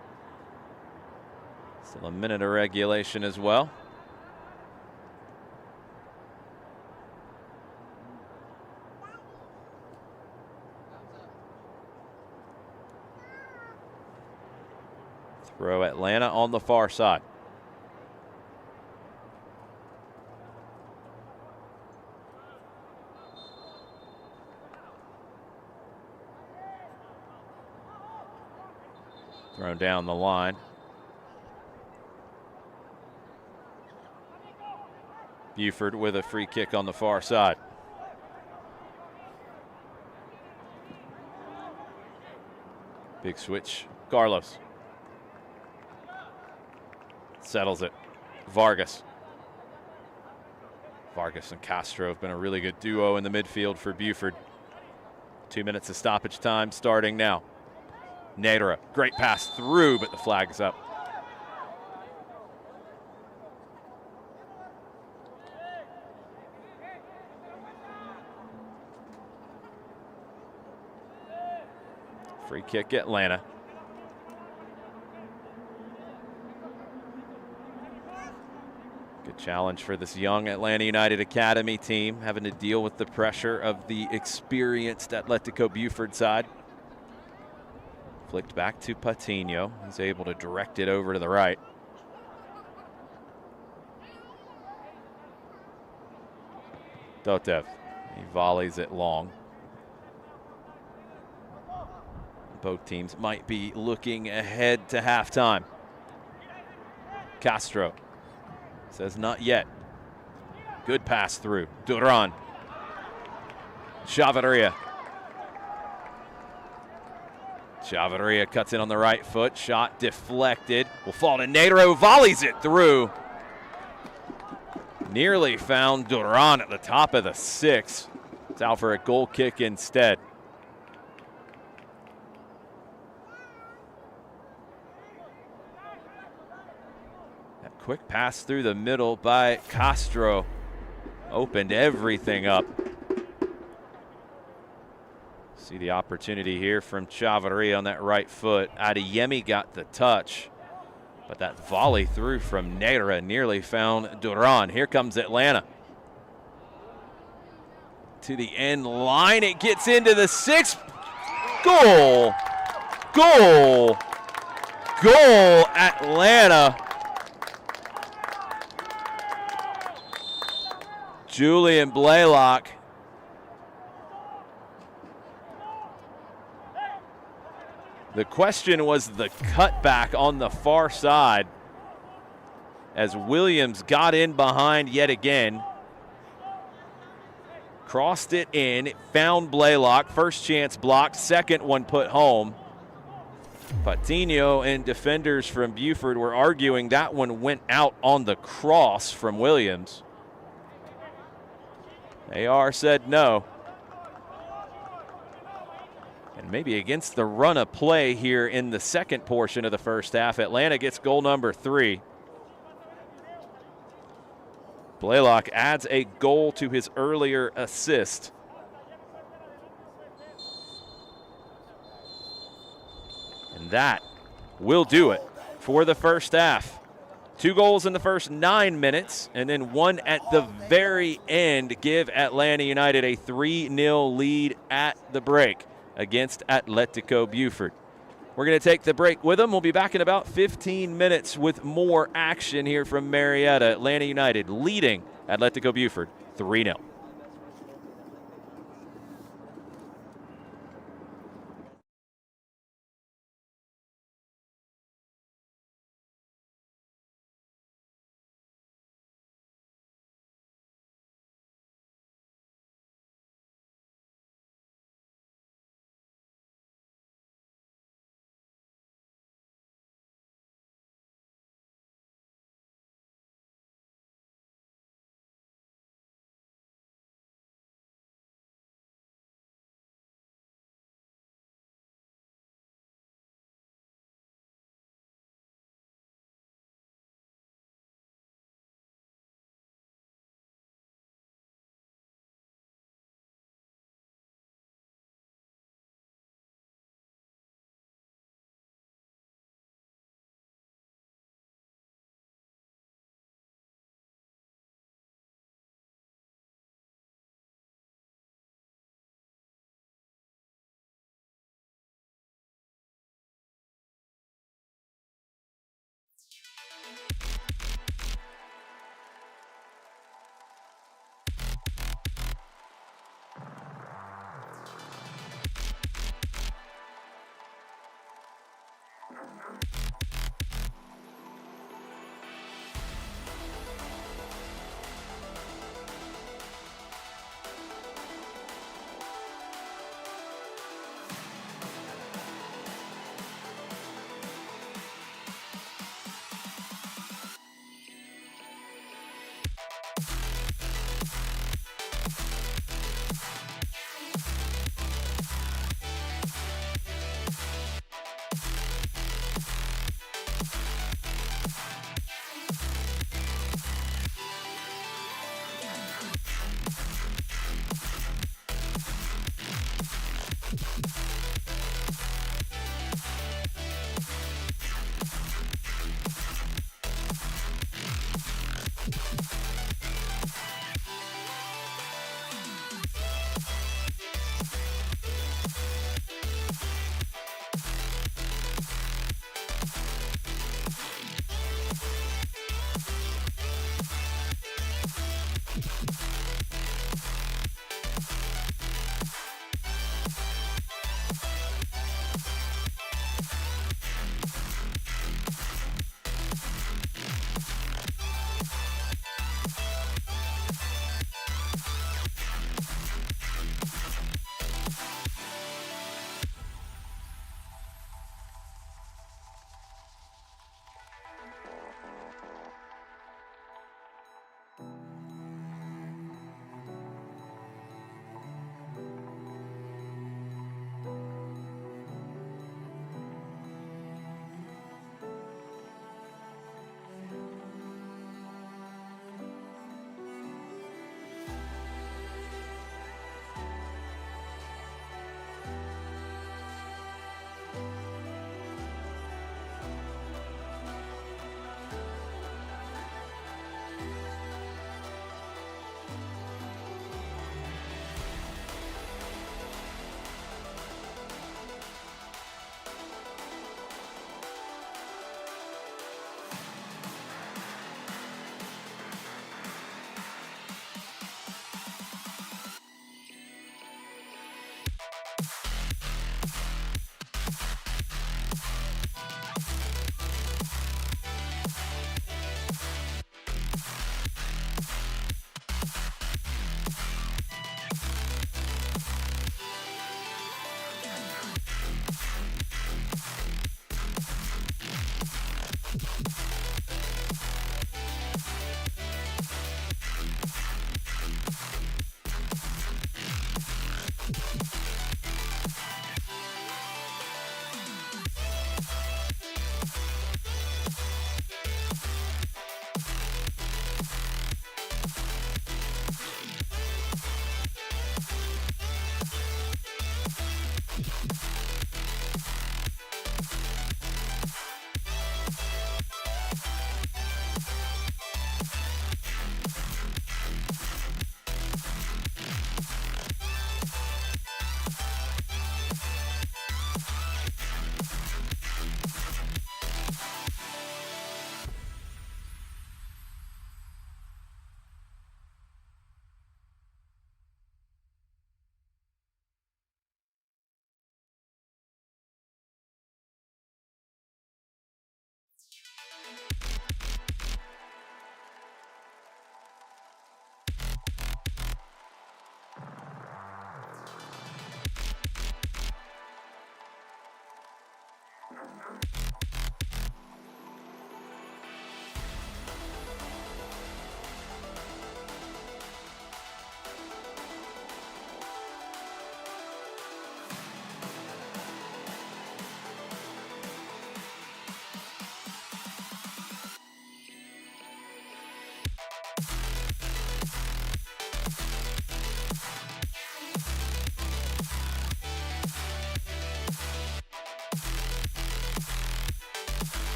Still a minute of regulation as well. Throw Atlanta on the far side. Thrown down the line. Buford with a free kick on the far side. Big switch, Carlos. Settles it. Vargas. Vargas and Castro have been a really good duo in the midfield for Buford. 2 minutes of stoppage time starting now. Nadera, great pass through, but the flag is up. Free kick, Atlanta. Good challenge for this young Atlanta United Academy team, having to deal with the pressure of the experienced Atletico Buford side. Flicked back to Patino. He's able to direct it over to the right. Dotev, he volleys it long. Both teams might be looking ahead to halftime. Castro says not yet. Good pass through. Duran. Chavarria. Chavarria cuts in on the right foot. Shot deflected. Will fall to Nadero. Volleys it through. Nearly found Duran at the top of the six. It's out for a goal kick instead. That quick pass through the middle by Castro opened everything up. See the opportunity here from Chavarria on that right foot. Adeyemi got the touch, but that volley through from Nadera nearly found Duran. Here comes Atlanta. To the end line, it gets into the six. Goal! Goal! Goal, Atlanta. Julian Blaylock. The question was the cutback on the far side as Williams got in behind yet again. Crossed it in, it found Blaylock. First chance blocked, second one put home. Patino and defenders from Buford were arguing that one went out on the cross from Williams. AR said no. And maybe against the run of play here in the second portion of the first half, Atlanta gets goal number 3. Blaylock adds a goal to his earlier assist. And that will do it for the first half. 2 goals in the first 9 minutes, and then one at the very end give Atlanta United a 3-0 lead at the break against Atletico Buford. We're going to take the break with them. We'll be back in about 15 minutes with more action here from Marietta. Atlanta United leading Atletico Buford 3-0.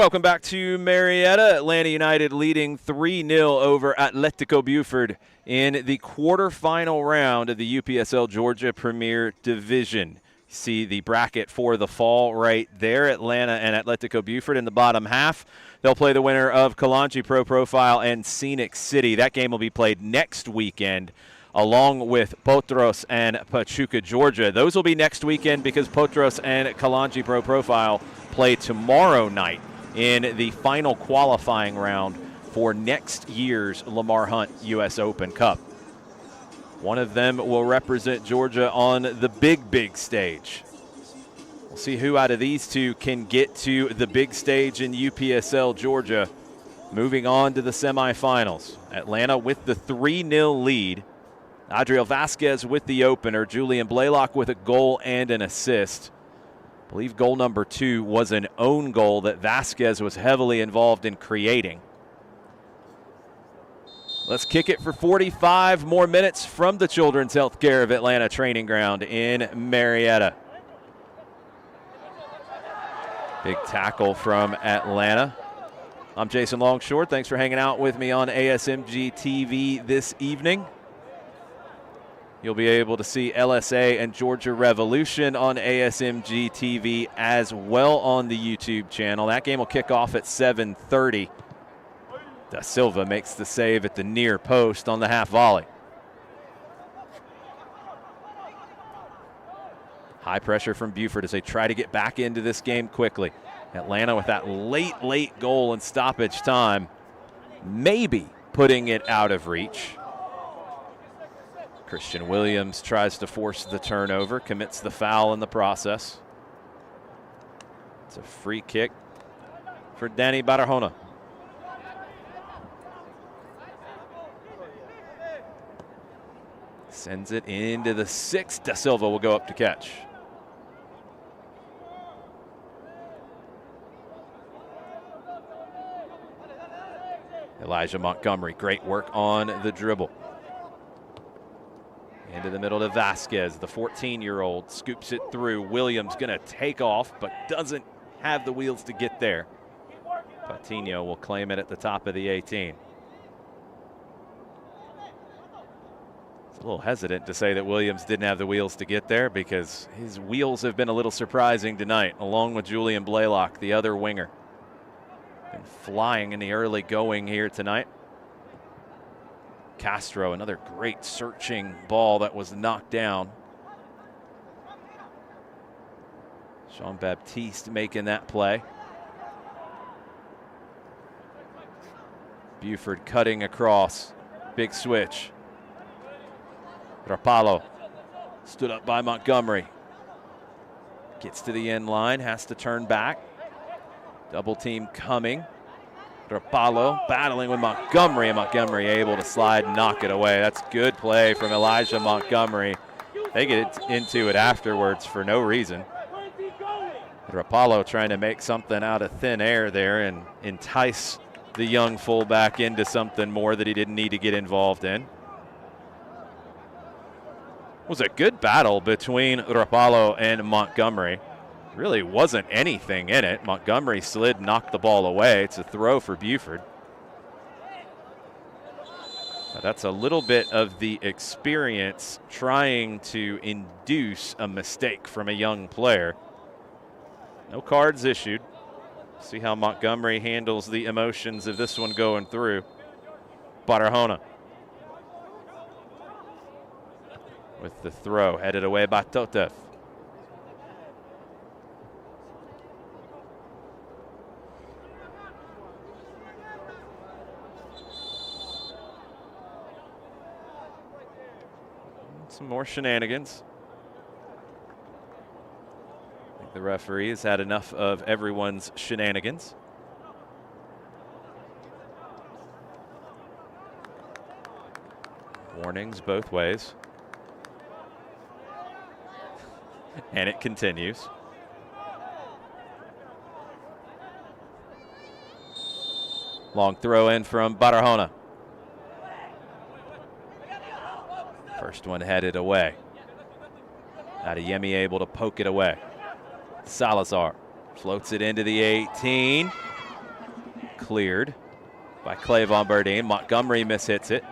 Welcome back to Marietta. Atlanta United leading 3-0 over Atletico Buford in the quarterfinal round of the UPSL Georgia Premier Division. See the bracket for the fall right there. Atlanta and Atletico Buford in the bottom half. They'll play the winner of Kalanchi Pro Profile and Scenic City. That game will be played next weekend, along with Potros and Pachuca, Georgia. Those will be next weekend because Potros and Kalanchi Pro Profile play tomorrow night in the final qualifying round for next year's Lamar Hunt U.S. Open Cup. One of them will represent Georgia on the big stage. We'll see who out of these two can get to the big stage in UPSL Georgia. Moving on to the semifinals. Atlanta with the 3-0 lead. Adriel Vasquez with the opener. Julian Blaylock with a goal and an assist. I believe goal number 2 was an own goal that Vasquez was heavily involved in creating. Let's kick it for 45 more minutes from the Children's Healthcare of Atlanta training ground in Marietta. Big tackle from Atlanta. I'm Jason Longshore. Thanks for hanging out with me on ASMG TV this evening. You'll be able to see LSA and Georgia Revolution on ASMG TV as well on the YouTube channel. That game will kick off at 7:30. Da Silva makes the save at the near post on the half volley. High pressure from Buford as they try to get back into this game quickly. Atlanta with that late goal in stoppage time, maybe putting it out of reach. Christian Williams tries to force the turnover, commits the foul in the process. It's a free kick for Danny Barahona. Sends it into the 6th. Da Silva will go up to catch. Elijah Montgomery, great work on the dribble. Into the middle to Vasquez, the 14-year-old, scoops it through. Williams gonna take off, but doesn't have the wheels to get there. Patino will claim it at the top of the 18. It's a little hesitant to say that Williams didn't have the wheels to get there because his wheels have been a little surprising tonight, along with Julian Blaylock, the other winger. Been flying in the early going here tonight. Castro, another great searching ball that was knocked down. Jean-Baptiste making that play. Buford cutting across. Big switch. Rapallo stood up by Montgomery. Gets to the end line, has to turn back. Double team coming. Rapallo battling with Montgomery, and Montgomery able to slide and knock it away. That's good play from Elijah Montgomery. They get into it afterwards for no reason. Rapallo trying to make something out of thin air there and entice the young fullback into something more that he didn't need to get involved in. It was a good battle between Rapallo and Montgomery. Really wasn't anything in it. Montgomery slid, knocked the ball away. It's a throw for Buford. But that's a little bit of the experience trying to induce a mistake from a young player. No cards issued. See how Montgomery handles the emotions of this one going through. Barahona with the throw, headed away by Totev. Some more shenanigans. I think the referee has had enough of everyone's shenanigans. Warnings both ways. And it continues. Long throw in from Barahona. First one headed away. Adeyemi able to poke it away. Salazar floats it into the 18. Cleared by Clavon Burdine. Montgomery mishits it.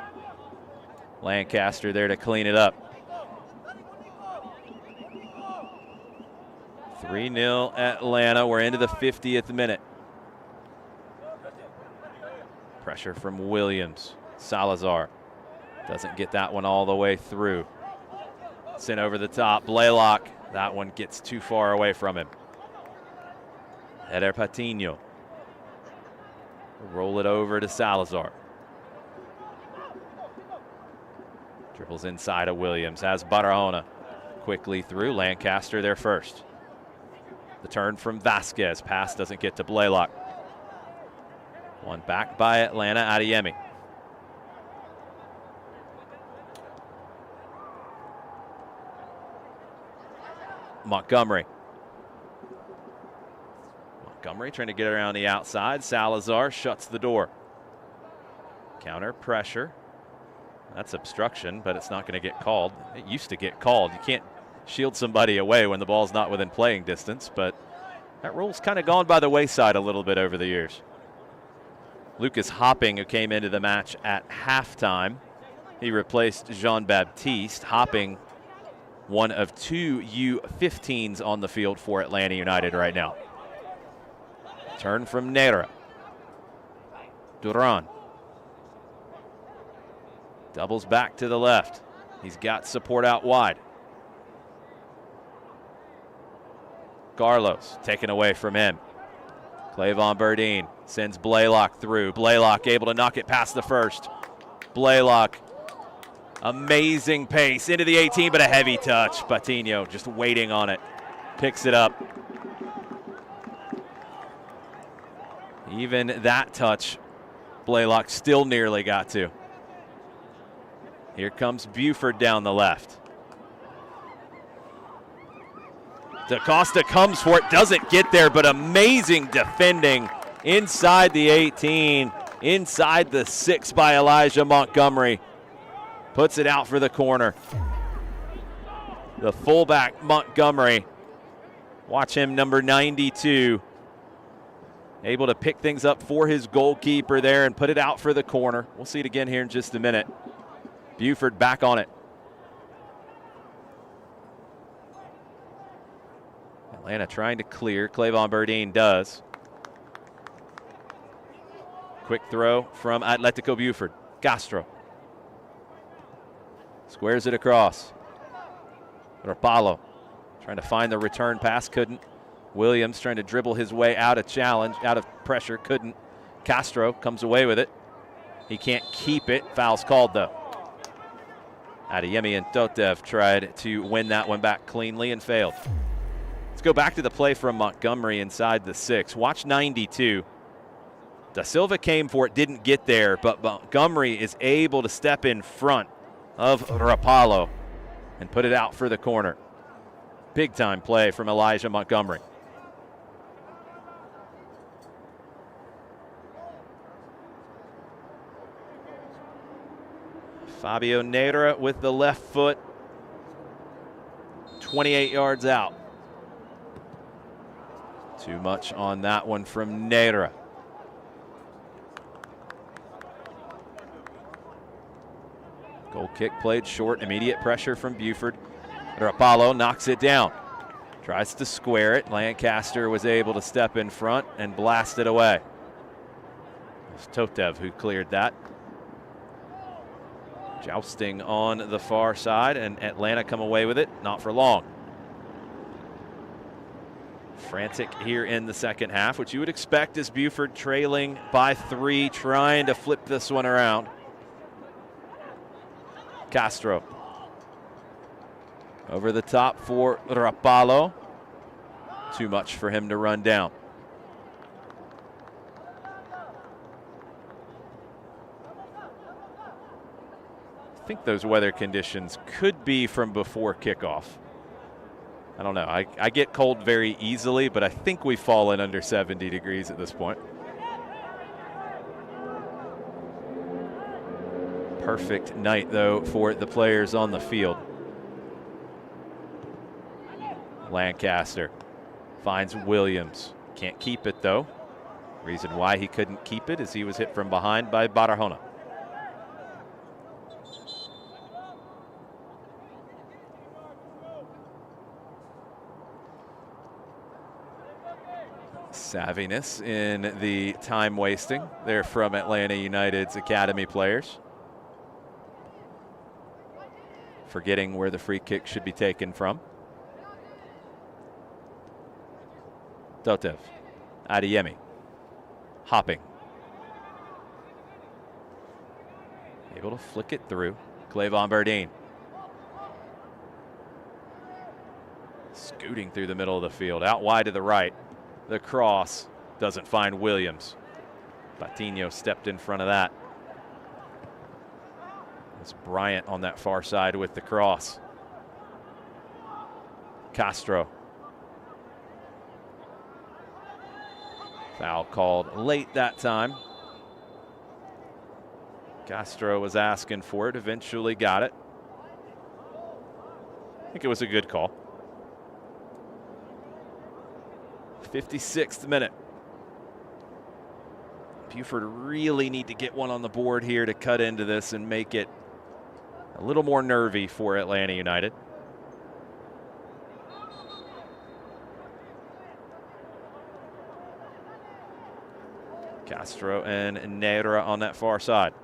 Lancaster there to clean it up. 3-0 Atlanta. We're into the 50th minute. Pressure from Williams. Salazar doesn't get that one all the way through. Sent over the top. Blaylock. That one gets too far away from him. Eder Patino. Roll it over to Salazar. Dribbles inside of Williams. Has Barahona quickly through. Lancaster there first. The turn from Vasquez. Pass doesn't get to Blaylock. One back by Atlanta. Adeyemi. Montgomery. Montgomery trying to get around the outside. Salazar shuts the door. Counter pressure. That's obstruction, but it's not going to get called. It used to get called. You can't shield somebody away when the ball's not within playing distance, but that rule's kind of gone by the wayside a little bit over the years. Lucas Hopping, who came into the match at halftime, he replaced Jean-Baptiste. Hopping, one of two U15s on the field for Atlanta United right now. Turn from Nera. Duran. Doubles back to the left. He's got support out wide. Carlos taken away from him. Clavon Burdine sends Blaylock through. Blaylock able to knock it past the first. Blaylock, amazing pace into the 18, but a heavy touch. Patino just waiting on it. Picks it up. Even that touch, Blaylock still nearly got to. Here comes Buford down the left. DaCosta comes for it, doesn't get there, but amazing defending inside the 18 inside the 6 by Elijah Montgomery. Puts it out for the corner. The fullback, Montgomery. Watch him, number 92. Able to pick things up for his goalkeeper there and put it out for the corner. We'll see it again here in just a minute. Buford back on it. Atlanta trying to clear. Clavon Burdine does. Quick throw from Atletico Buford. Castro. Squares it across. Rapallo trying to find the return pass, couldn't. Williams trying to dribble his way out of challenge, out of pressure, couldn't. Castro comes away with it. He can't keep it. Foul's called though. Adeyemi and Totev tried to win that one back cleanly and failed. Let's go back to the play from Montgomery inside the 6. Watch 92. Da Silva came for it, didn't get there, but Montgomery is able to step in front of Rapallo and put it out for the corner. Big time play from Elijah Montgomery. Fabio Neira with the left foot, 28 yards out. Too much on that one from Neira. Goal kick played short, immediate pressure from Buford. Rapallo knocks it down. Tries to square it. Lancaster was able to step in front and blast it away. It was Totev who cleared that. Jousting on the far side, and Atlanta come away with it, not for long. Frantic here in the second half, which you would expect as Buford trailing by 3, trying to flip this one around. Castro. Over the top for Rapallo. Too much for him to run down. I think those weather conditions could be from before kickoff. I don't know. I get cold very easily, but I think we've fallen under 70 degrees at this point. Perfect night, though, for the players on the field. Lancaster finds Williams. Can't keep it, though. Reason why he couldn't keep it is he was hit from behind by Barahona. Savviness in the time wasting there from Atlanta United's academy players. Forgetting where the free kick should be taken from. Totev. Adeyemi. Hopping. Able to flick it through. Clavon Burdine. Scooting through the middle of the field. Out wide to the right. The cross doesn't find Williams. Patino stepped in front of that. It's Bryant on that far side with the cross. Castro. Foul called late that time. Castro was asking for it, eventually got it. I think it was a good call. 56th minute. Buford really need to get one on the board here to cut into this and make it a little more nervy for Atlanta United. Castro and Neira on that far side.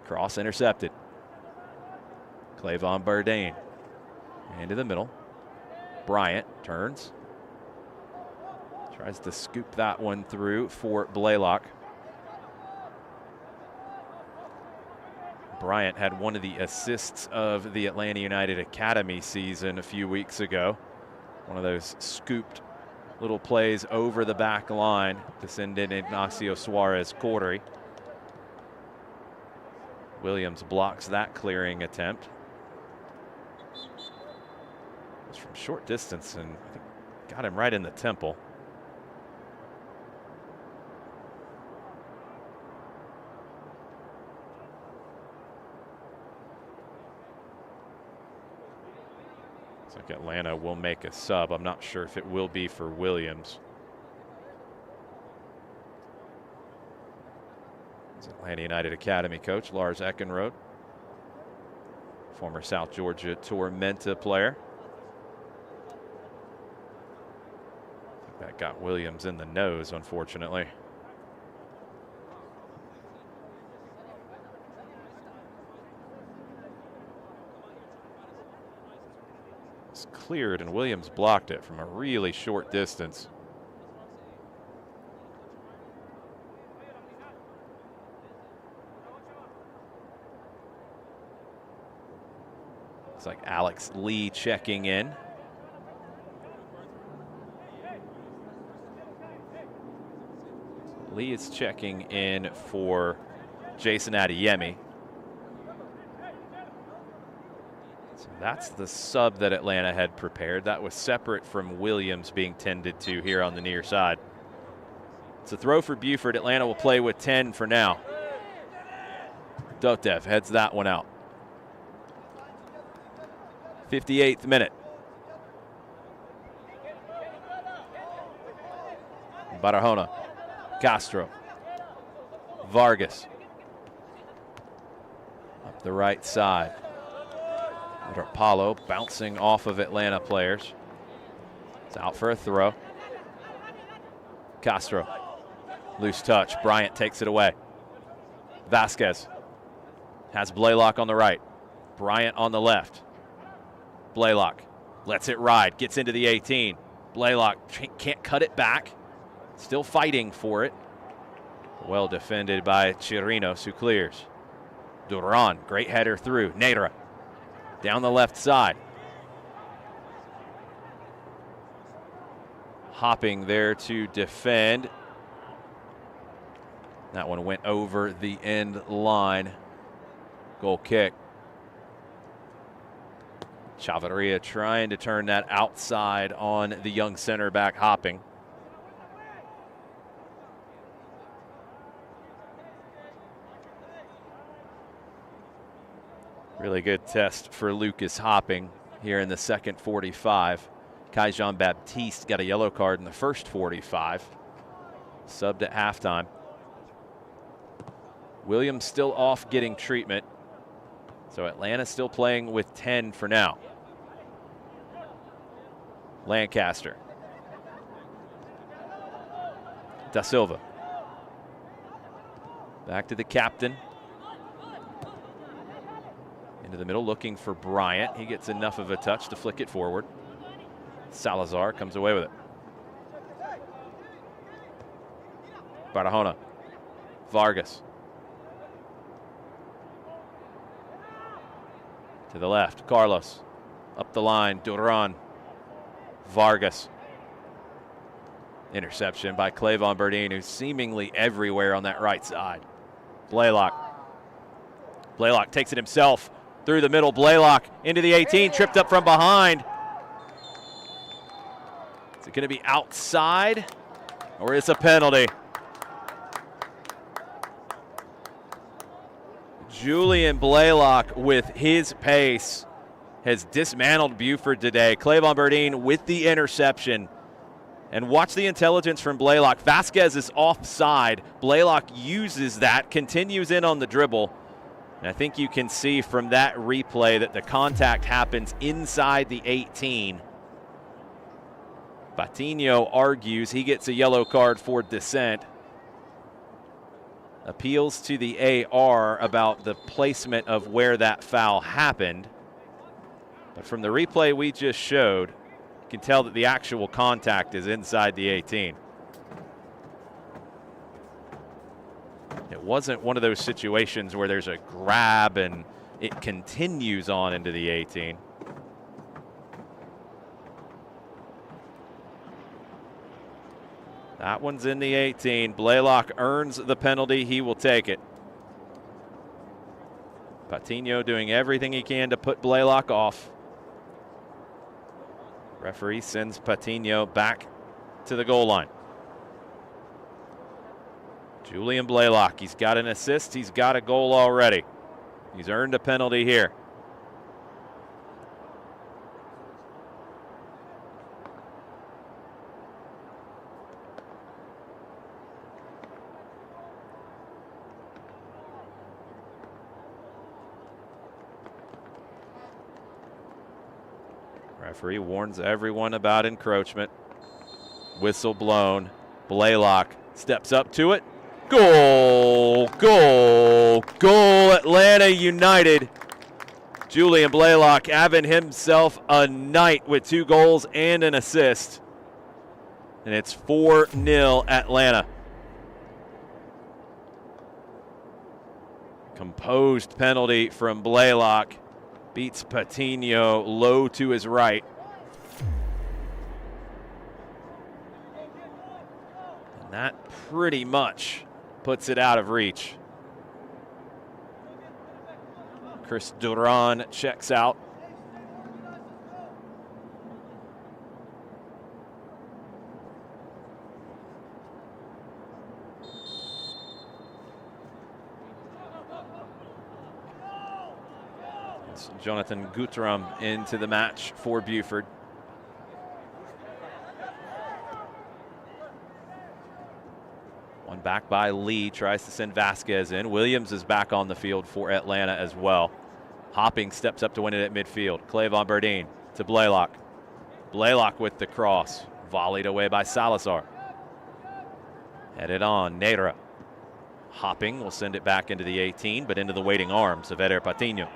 Cross intercepted. Clavon Burdine into the middle. Bryant turns. Tries to scoop that one through for Blaylock. Bryant had one of the assists of the Atlanta United Academy season a few weeks ago. One of those scooped little plays over the back line to send in Ignacio Suarez-Corey. Williams blocks that clearing attempt. It's from short distance and I think got him right in the temple. Looks like Atlanta will make a sub. I'm not sure if it will be for Williams. It's Atlanta United Academy coach Lars Eckenrode, former South Georgia Tormenta player. That got Williams in the nose, unfortunately. It's cleared and Williams blocked it from a really short distance. Looks like Alex Lee checking in. Lee is checking in for Jason Adeyemi. So that's the sub that Atlanta had prepared. That was separate from Williams being tended to here on the near side. It's a throw for Buford. Atlanta will play with 10 for now. Dotev heads that one out. 58th minute. Barahona. Castro. Vargas. Up the right side. Apollo bouncing off of Atlanta players. It's out for a throw. Castro. Loose touch. Bryant takes it away. Vasquez has Blaylock on the right. Bryant on the left. Blaylock lets it ride. Gets into the 18. Blaylock can't cut it back. Still fighting for it. Well defended by Chirinos, who clears. Duran, great header through. Neira down the left side. Hopping there to defend. That one went over the end line. Goal kick. Chavarria trying to turn that outside on the young center back Hopping. Really good test for Lucas Hopping here in the second 45. Kai Jean-Baptiste got a yellow card in the first 45. Subbed at halftime. Williams still off getting treatment. So Atlanta still playing with 10 for now. Lancaster. Da Silva. Back to the captain. Into the middle, looking for Bryant. He gets enough of a touch to flick it forward. Salazar comes away with it. Barahona. Vargas. To the left, Carlos. Up the line, Duran. Vargas. Interception by Clevon Burdine, who's seemingly everywhere on that right side. Blaylock. Blaylock takes it himself. Through the middle, Blaylock into the 18, tripped up from behind. Is it going to be outside or is it a penalty? Julian Blaylock with his pace has dismantled Buford today. Clevon Burdine with the interception. And watch the intelligence from Blaylock. Vasquez is offside. Blaylock uses that, continues in on the dribble. And I think you can see from that replay that the contact happens inside the 18. Patino argues he gets a yellow card for dissent. Appeals to the AR about the placement of where that foul happened. But from the replay we just showed, you can tell that the actual contact is inside the 18. It wasn't one of those situations where there's a grab and it continues on into the 18. That one's in the 18. Blaylock earns the penalty. He will take it. Patino doing everything he can to put Blaylock off. Referee sends Patino back to the goal line. Julian Blaylock, he's got an assist, he's got a goal already. He's earned a penalty here. Referee warns everyone about encroachment. Whistle blown. Blaylock steps up to it. Goal, goal, goal, Atlanta United. Julian Blaylock having himself a night with 2 goals and an assist. And it's 4-0 Atlanta. Composed penalty from Blaylock. Beats Patino low to his right. And that pretty much puts it out of reach. Chris Duran checks out. It's Jonathan Guttram into the match for Buford. One back by Lee, tries to send Vasquez in. Williams is back on the field for Atlanta as well. Hopping steps up to win it at midfield. Clevon Burdine to Blaylock. Blaylock with the cross. Volleyed away by Salazar. Headed on, Neira. Hopping will send it back into the 18, but into the waiting arms of Eder Patino.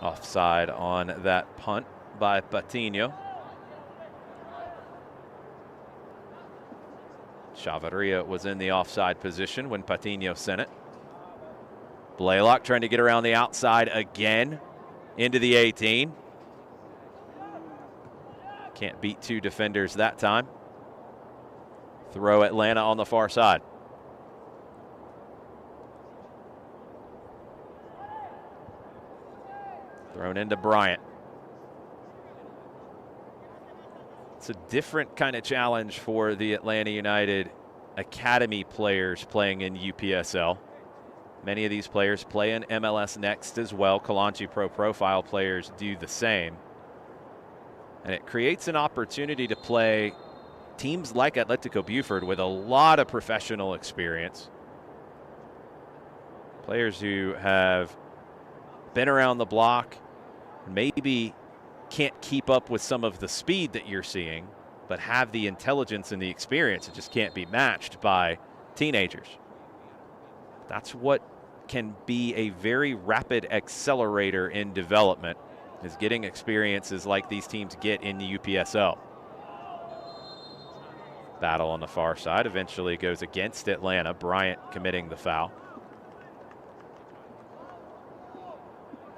Offside on that punt by Patino. Chavarria was in the offside position when Patino sent it. Blaylock trying to get around the outside again into the 18. Can't beat 2 defenders that time. Throw Atlanta on the far side. Thrown into Bryant. It's a different kind of challenge for the Atlanta United Academy players playing in UPSL. Many of these players play in MLS Next as well. Kalanchi Pro Profile players do the same. And it creates an opportunity to play teams like Atletico Buford with a lot of professional experience. Players who have been around the block, maybe can't keep up with some of the speed that you're seeing, but have the intelligence and the experience that just can't be matched by teenagers. That's what can be a very rapid accelerator in development, is getting experiences like these teams get in the UPSL. Battle on the far side eventually goes against Atlanta. Bryant committing the foul.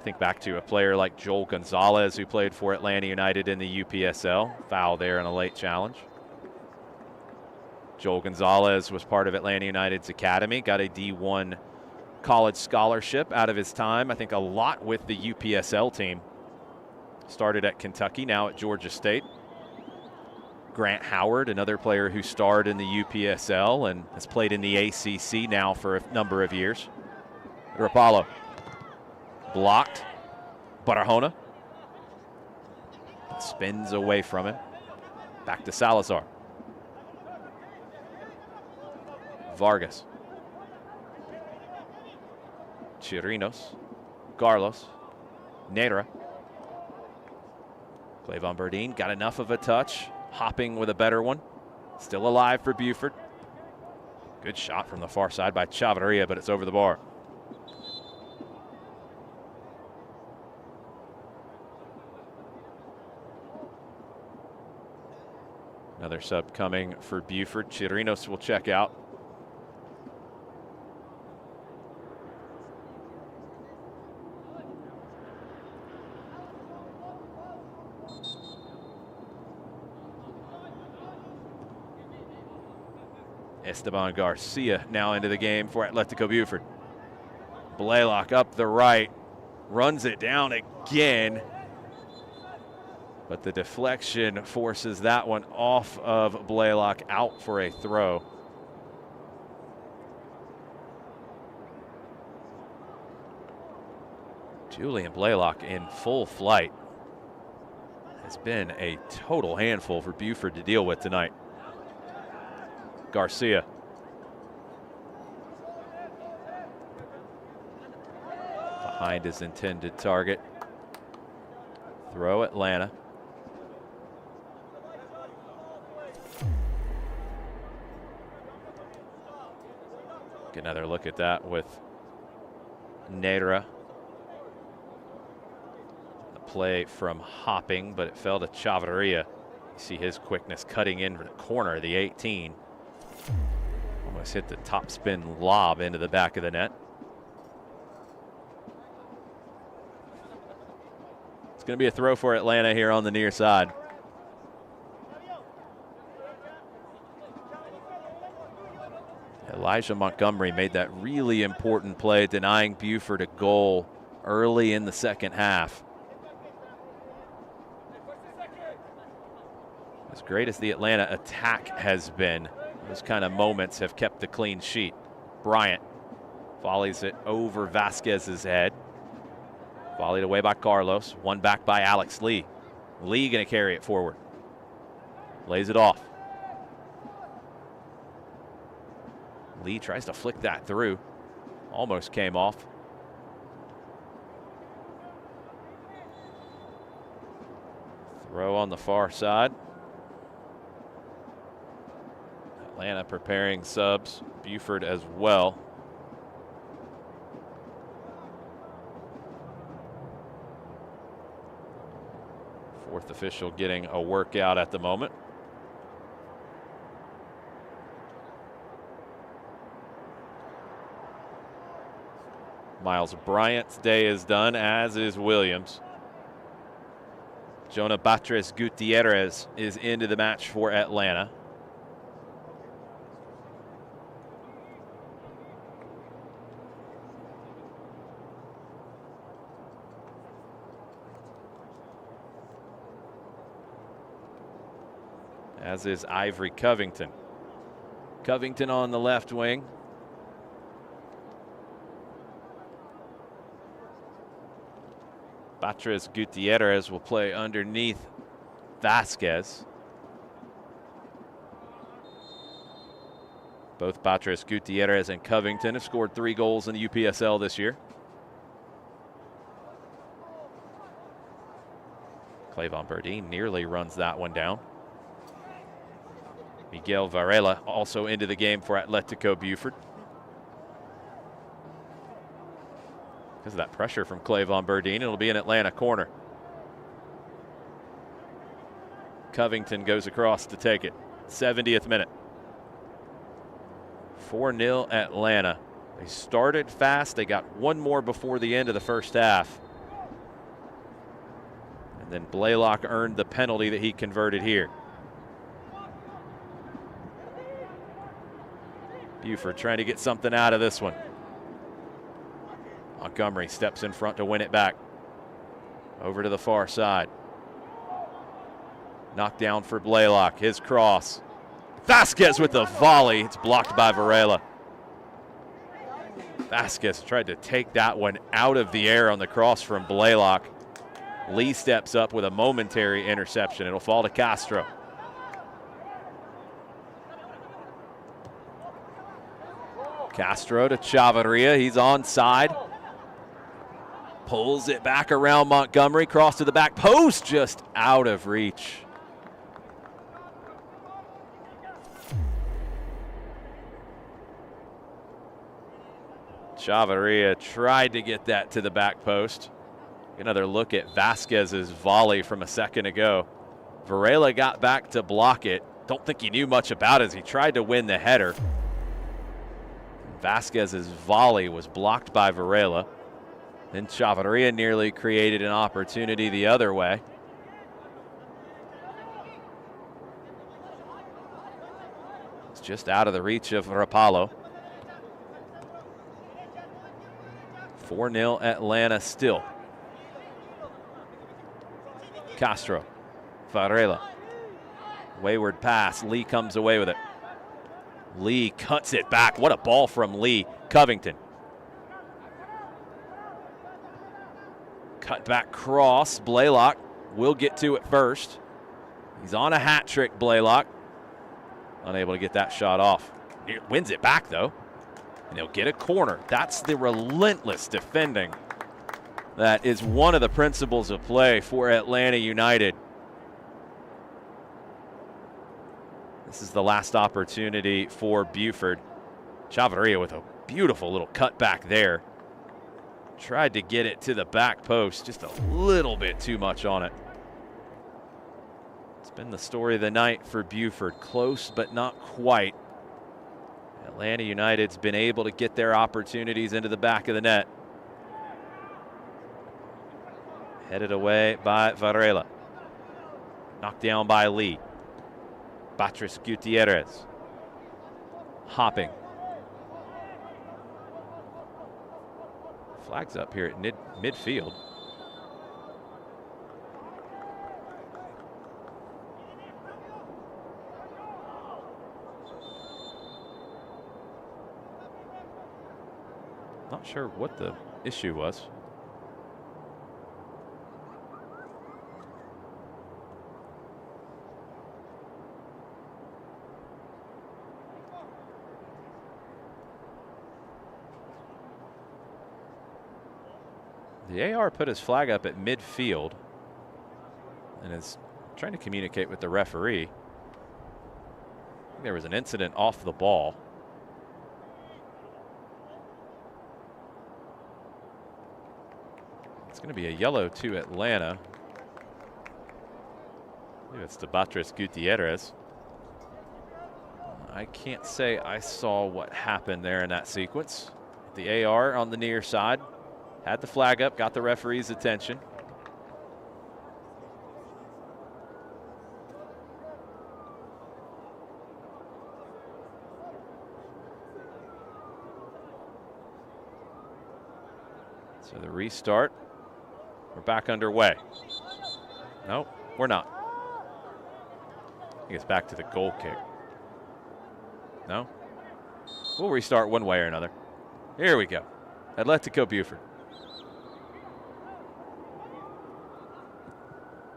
Think back to a player like Joel Gonzalez, who played for Atlanta United in the UPSL. Foul there in a late challenge. Joel Gonzalez was part of Atlanta United's academy, got a D1 college scholarship out of his time, I think a lot with the UPSL team. Started at Kentucky, now at Georgia State. Grant Howard, another player who starred in the UPSL and has played in the ACC now for a number of years. Rapallo. Blocked. Barahona. Spins away from him. Back to Salazar. Vargas. Chirinos. Garlos. Neira. Clevon Burdine got enough of a touch. Hopping with a better one. Still alive for Buford. Good shot from the far side by Chavarria, but it's over the bar. Another sub coming for Buford. Chirinos will check out. Esteban Garcia now into the game for Atletico Buford. Blaylock up the right, runs it down again. But the deflection forces that one off of Blaylock, out for a throw. Julian Blaylock in full flight has been a total handful for Buford to deal with tonight. Garcia. behind his intended target. Throw Atlanta. Get another look at that with Neira. The play from Hopping, but it fell to Chavarria. You see his quickness cutting in the corner of the 18. Almost hit the top spin lob into the back of the net. It's going to be a throw for Atlanta here on the near side. Elijah Montgomery made that really important play, denying Buford a goal early in the second half. As great as the Atlanta attack has been, those kind of moments have kept the clean sheet. Bryant volleys it over Vasquez's head. Volleyed away by Carlos. One back by Alex Lee. Lee going to carry it forward. Lays it off. Lee tries to flick that through. Almost came off. Throw on the far side. Atlanta preparing subs. Buford as well. Fourth official getting a workout at the moment. Miles Bryant's day is done, as is Williams. Jonah Batres Gutierrez is into the match for Atlanta. As is Ivory Covington. Covington on the left wing. Batres Gutierrez will play underneath Vasquez. Both Batres Gutierrez and Covington have scored 3 goals in the UPSL this year. Clavon Burdine nearly runs that one down. Miguel Varela also into the game for Atletico Buford. Because of that pressure from Clavon Burdine, it'll be an Atlanta corner. Covington goes across to take it. 70th minute. 4-0 Atlanta. They started fast. They got one more before the end of the first half. And then Blaylock earned the penalty that he converted here. Buford trying to get something out of this one. Montgomery steps in front to win it back. Over to the far side. Knocked down for Blaylock. His cross. Vasquez with the volley. It's blocked by Varela. Vasquez tried to take that one out of the air on the cross from Blaylock. Lee steps up with a momentary interception. It'll fall to Castro. Castro to Chavarria. He's onside. Pulls it back around Montgomery. Cross to the back post. Just out of reach. Chavarria tried to get that to the back post. Another look at Vasquez's volley from a second ago. Varela got back to block it. Don't think he knew much about it as he tried to win the header. Vasquez's volley was blocked by Varela. Then Chavarria nearly created an opportunity the other way. It's just out of the reach of Rapallo. 4-0 Atlanta still. Castro, Varela. Wayward pass, Lee comes away with it. Lee cuts it back. What a ball from Lee. Covington. Cut back cross. Blaylock will get to it first. He's on a hat trick, Blaylock. Unable to get that shot off. He wins it back, though. And he'll get a corner. That's the relentless defending That is one of the principles of play for Atlanta United. This is the last opportunity for Buford. Chavarria with a beautiful little cutback there. Tried to get it to the back post, just a little bit too much on it. It's been the story of the night for Buford. Close, but not quite. Atlanta United's been able to get their opportunities into the back of the net. Headed away by Varela. Knocked down by Lee. Beatriz Gutierrez. Hopping. Flags up here at midfield. Not sure what the issue was. The AR put his flag up at midfield and is trying to communicate with the referee. I think there was an incident off the ball. It's going to be a yellow to Atlanta. I believe it's to Beatriz Gutierrez. I can't say I saw what happened there in that sequence. The AR on the near side had the flag up, got the referee's attention. So the restart. We're back underway. No, we're not. I think it's back to the goal kick. No? We'll restart one way or another. Here we go. Atletico Buford.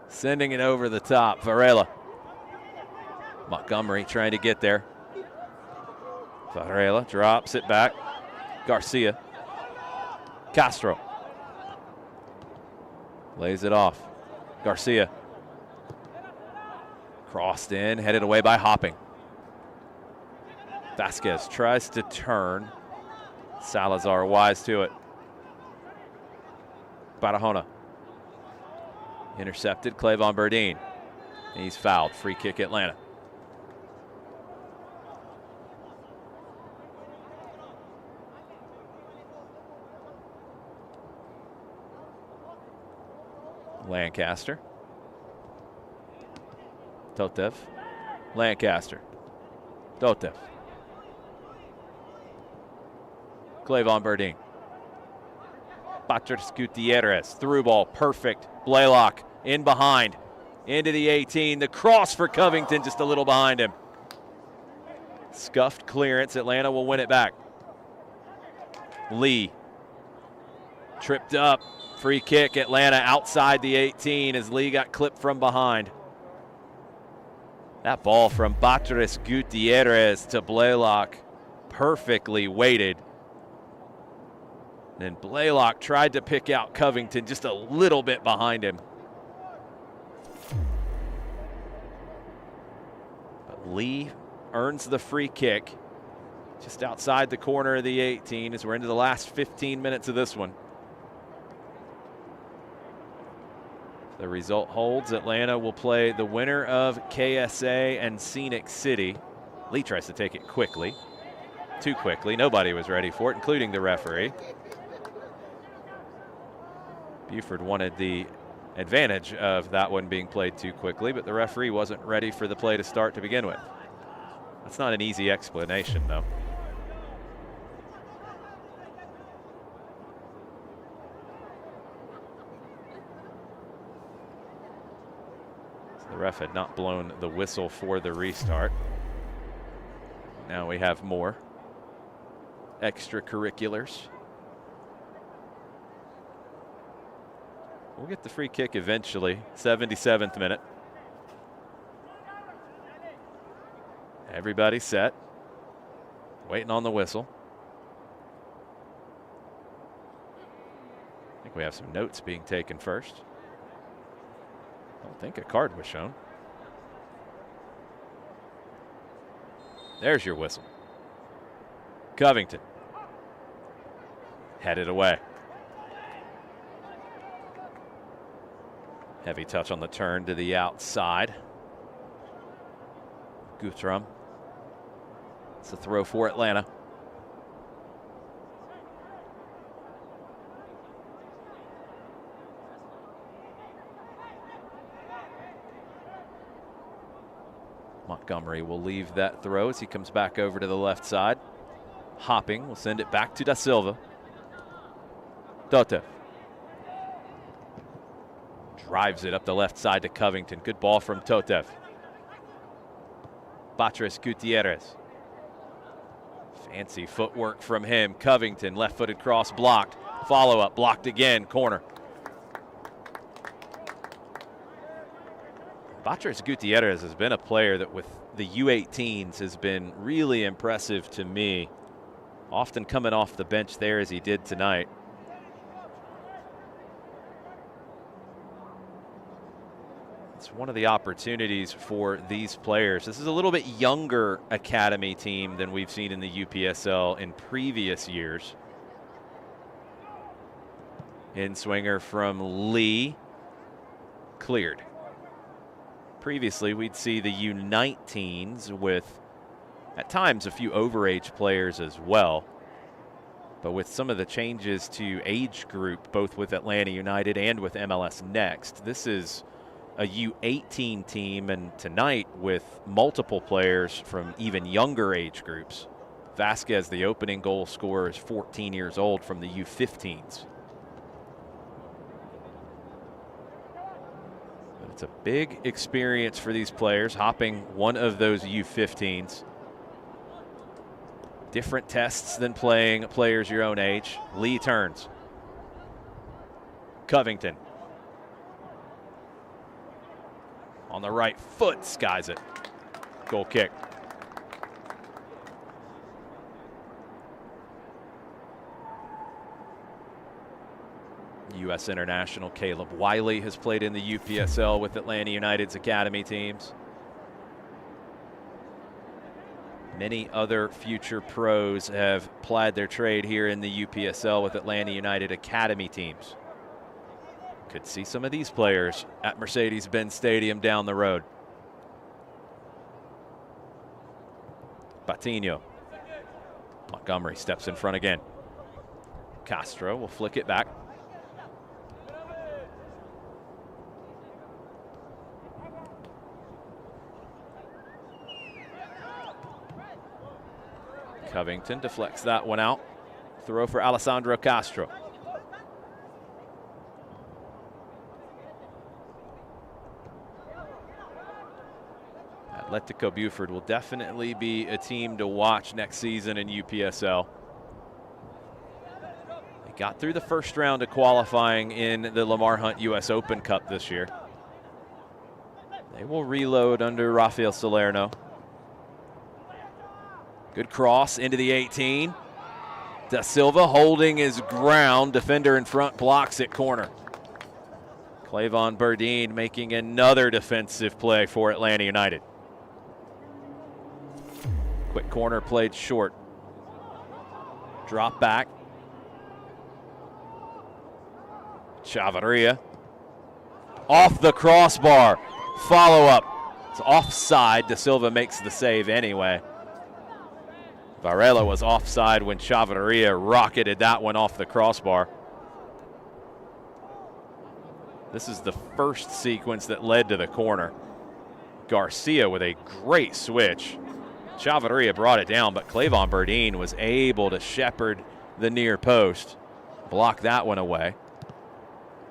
Sending it over the top. Varela. Montgomery trying to get there. Varela drops it back. Garcia. Castro. Lays it off. Garcia. Crossed in, headed away by Hopping. Vasquez tries to turn. Salazar wise to it. Barahona. Intercepted, Clevon Burdine. He's fouled. Free kick Atlanta. Lancaster. Totev. Lancaster. Totev. Clevon Burdine. Beatriz Gutierrez. Through ball. Perfect. Blaylock in behind. Into the 18. The cross for Covington just a little behind him. Scuffed clearance. Atlanta will win it back. Lee. Tripped up. Free kick, Atlanta outside the 18 as Lee got clipped from behind. That ball from Beatriz Gutierrez to Blaylock, perfectly weighted. Then Blaylock tried to pick out Covington just a little bit behind him. But Lee earns the free kick just outside the corner of the 18 as we're into the last 15 minutes of this one. The result holds. Atlanta will play the winner of KSA and Scenic City. Lee tries to take it quickly. Too quickly. Nobody was ready for it, including the referee. Buford wanted the advantage of that one being played too quickly, but the referee wasn't ready for the play to start to begin with. That's not an easy explanation, though. The ref had not blown the whistle for the restart. Now we have more extracurriculars. We'll get the free kick eventually, 77th minute. Everybody set, waiting on the whistle. I think we have some notes being taken first. I don't think a card was shown. There's your whistle. Covington. Headed away. Heavy touch on the turn to the outside. Guthrum. It's a throw for Atlanta. Montgomery will leave that throw as he comes back over to the left side. Hopping will send it back to Da Silva. Totev. Drives it up the left side to Covington. Good ball from Totev. Batres Gutierrez. Fancy footwork from him. Covington, left-footed cross blocked. Follow-up, blocked again, corner. Batres Gutierrez has been a player that with the U18s has been really impressive to me. Often coming off the bench there as he did tonight. It's one of the opportunities for these players. This is a little bit younger academy team than we've seen in the UPSL in previous years. In swinger from Lee, cleared. Previously, we'd see the U19s with, at times, a few overage players as well. But with some of the changes to age group, both with Atlanta United and with MLS Next, this is a U18 team, and tonight with multiple players from even younger age groups. Vasquez, the opening goal scorer, is 14 years old from the U15s. But it's a big experience for these players, hopping one of those U15s. Different tests than playing players your own age. Lee turns. Covington. On the right foot, skies it. Goal kick. U.S. international Caleb Wiley has played in the UPSL with Atlanta United's academy teams. Many other future pros have plied their trade here in the UPSL with Atlanta United academy teams. Could see some of these players at Mercedes-Benz Stadium down the road. Patino. Montgomery steps in front again. Castro will flick it back. Covington deflects that one out. Throw for Alessandro Castro. Atletico Buford will definitely be a team to watch next season in UPSL. They got through the first round of qualifying in the Lamar Hunt US Open Cup this year. They will reload under Rafael Salerno. Good cross into the 18. Da Silva holding his ground. Defender in front blocks it, corner. Clavon Burdine making another defensive play for Atlanta United. Quick corner played short. Drop back. Chavarria. Off the crossbar. Follow up. It's offside. Da Silva makes the save anyway. Varela was offside when Chavarria rocketed that one off the crossbar. This is the first sequence that led to the corner. Garcia with a great switch. Chavarria brought it down, but Clavon Burdine was able to shepherd the near post, block that one away.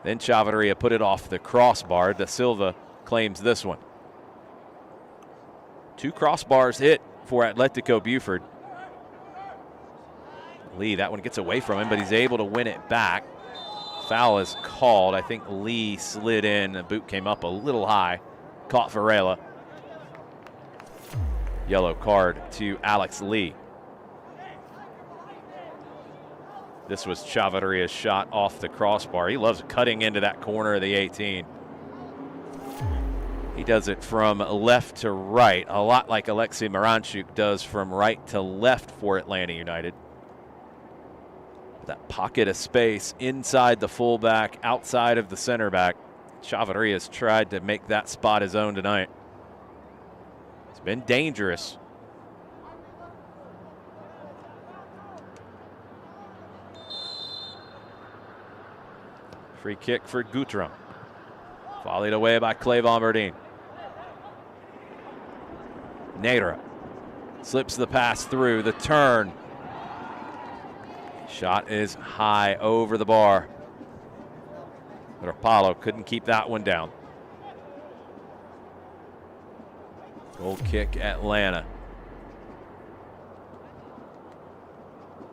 Then Chavarria put it off the crossbar. Da Silva claims this one. 2 crossbars hit for Atletico Buford. Lee, that one gets away from him, but he's able to win it back. Foul is called. I think Lee slid in. The boot came up a little high. Caught Varela. Yellow card to Alex Lee. This was Chavarria's shot off the crossbar. He loves cutting into that corner of the 18. He does it from left to right, a lot like Alexei Miranchuk does from right to left for Atlanta United. That pocket of space inside the fullback, outside of the center back. Chavarria's tried to make that spot his own tonight. It's been dangerous. Free kick for Guttram. Volleyed away by Clevon Berdine. Nader slips the pass through, the turn. Shot is high over the bar. But Apollo couldn't keep that one down. Goal kick, Atlanta.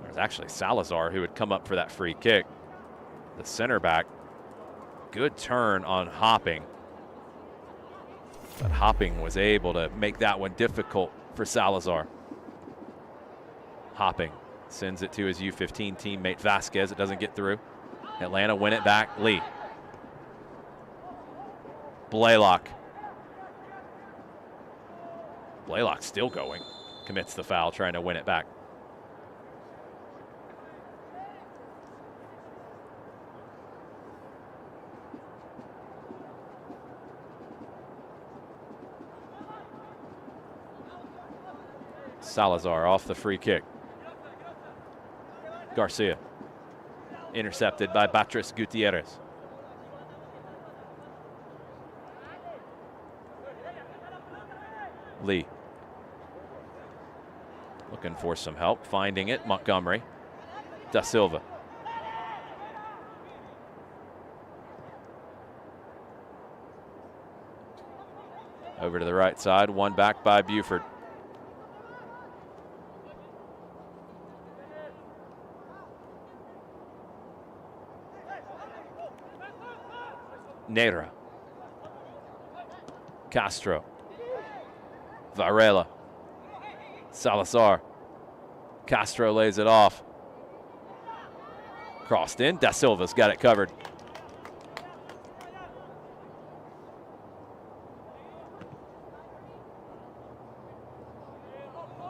There's actually Salazar who would come up for that free kick. The center back. Good turn on Hopping. But Hopping was able to make that one difficult for Salazar. Hopping sends it to his U15 teammate Vasquez. It doesn't get through. Atlanta win it back. Lee. Blaylock. Blaylock still going. Commits the foul, trying to win it back. Salazar off the free kick. Garcia. Intercepted by Batres Gutierrez. Lee. Looking for some help, finding it. Montgomery. Da Silva. Over to the right side, one back by Buford. Nader. Castro. Varela. Salazar. Castro lays it off. Crossed in. Da Silva's got it covered.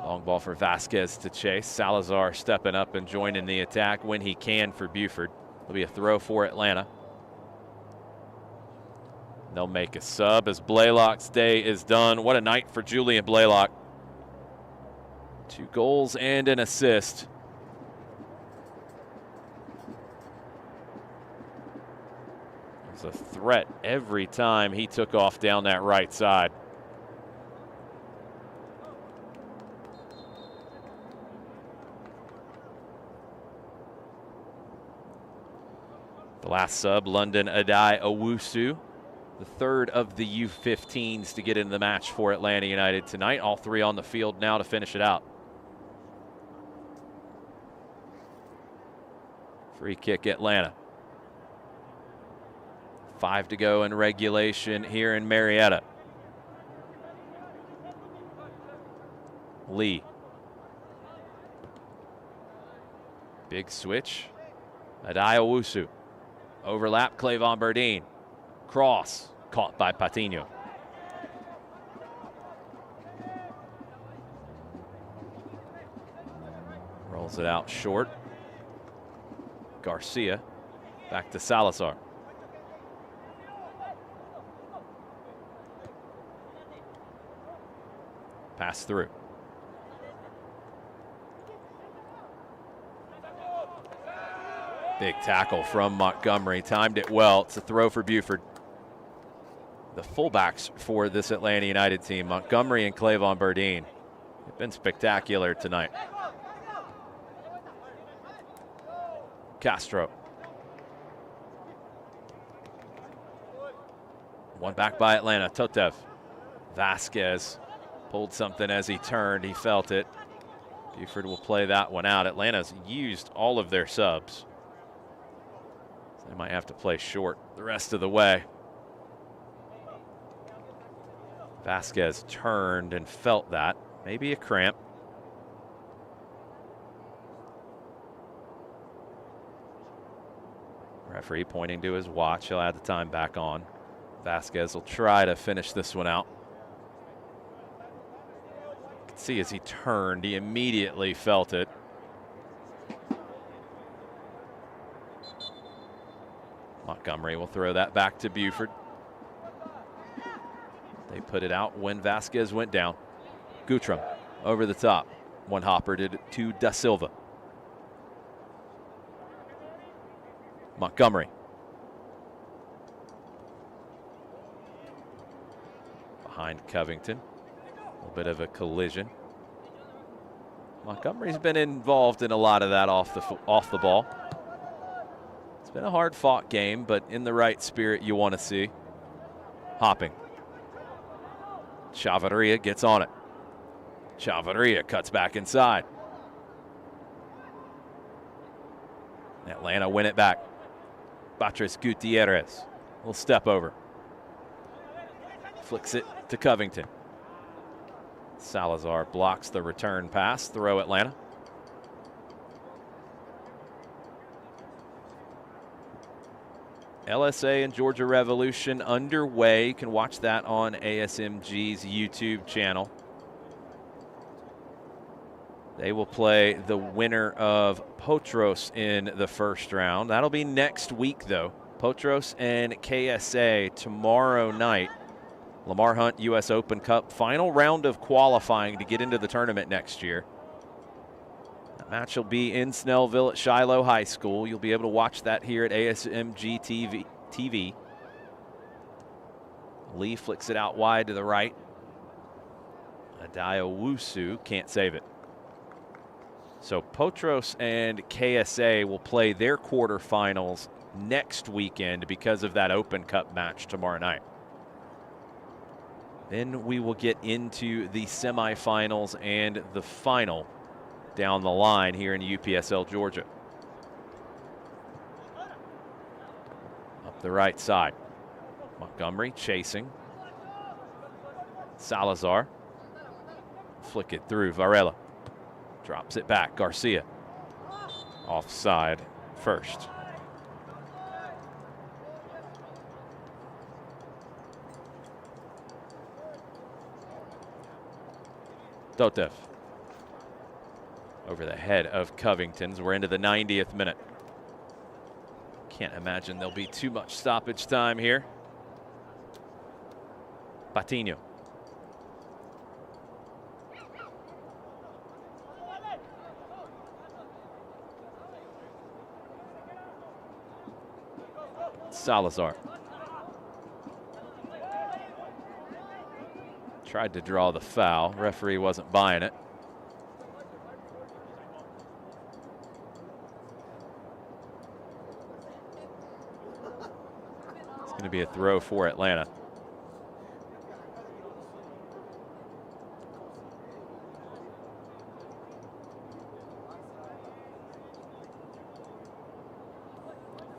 Long ball for Vasquez to chase. Salazar stepping up and joining the attack when he can for Buford. It'll be a throw for Atlanta. They'll make a sub as Blaylock's day is done. What a night for Julian Blaylock. 2 goals and an assist. It was a threat every time he took off down that right side. The last sub, London Adai Owusu. The third of the U15s to get in the match for Atlanta United tonight. All 3 on the field now to finish it out. Free kick, Atlanta. 5 to go in regulation here in Marietta. Lee. Big switch. Adai Owusu. Overlap, Clevon Berdine. Cross, caught by Patino. Rolls it out short. Garcia, back to Salazar. Pass through. Big tackle from Montgomery, timed it well. It's a throw for Buford. The fullbacks for this Atlanta United team, Montgomery and Clevon Berdine, have been spectacular tonight. Castro. One back by Atlanta, Totev. Vasquez pulled something as he turned, he felt it. Buford will play that one out. Atlanta's used all of their subs. So they might have to play short the rest of the way. Vasquez turned and felt that. Maybe a cramp. Referee pointing to his watch. He'll add the time back on. Vasquez will try to finish this one out. You can see as he turned, he immediately felt it. Montgomery will throw that back to Buford. They put it out when Vasquez went down. Guttram over the top. One hopper did it to Da Silva. Montgomery. Behind Covington. A little bit of a collision. Montgomery's been involved in a lot of that off the ball. It's been a hard-fought game, but in the right spirit you want to see. Hopping. Chavarria gets on it. Chavarria cuts back inside. Atlanta win it back. Batres Gutierrez will step over. Flicks it to Covington. Salazar blocks the return pass. Throw Atlanta. LSA and Georgia Revolution underway. You can watch that on ASMG's YouTube channel. They will play the winner of Potros in the first round. That'll be next week, though. Potros and KSA tomorrow night. Lamar Hunt U.S. Open Cup, final round of qualifying to get into the tournament next year. That match will be in Snellville at Shiloh High School. You'll be able to watch that here at ASMG TV. Lee flicks it out wide to the right. Adayawusu can't save it. So Potros and KSA will play their quarterfinals next weekend because of that Open Cup match tomorrow night. Then we will get into the semifinals and the final down the line here in UPSL Georgia. Up the right side. Montgomery chasing. Salazar. Flick it through. Varela. Drops it back. Garcia. Offside first. Dotev. Over the head of Covington's. We're into the 90th minute. Can't imagine there'll be too much stoppage time here. Patino. Salazar. Tried to draw the foul. Referee wasn't buying it. It's going to be a throw for Atlanta.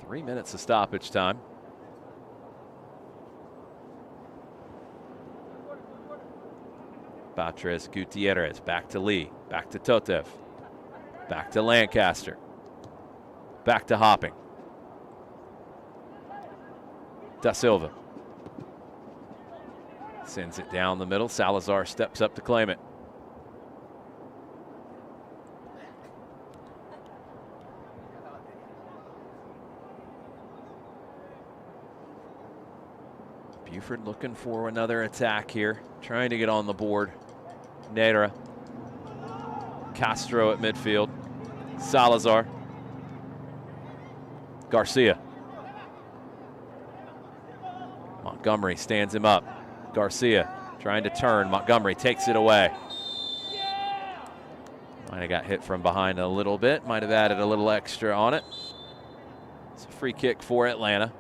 Three minutes of stoppage time. Batres Gutierrez back to Lee, back to Totev, back to Lancaster, back to Hopping. Da Silva sends it down the middle. Salazar steps up to claim it. Buford looking for another attack here, trying to get on the board. Neira. Castro at midfield. Salazar. Garcia. Montgomery stands him up. Garcia trying to turn. Montgomery takes it away. Might have got hit from behind a little bit. Might have added a little extra on it. It's a free kick for Atlanta.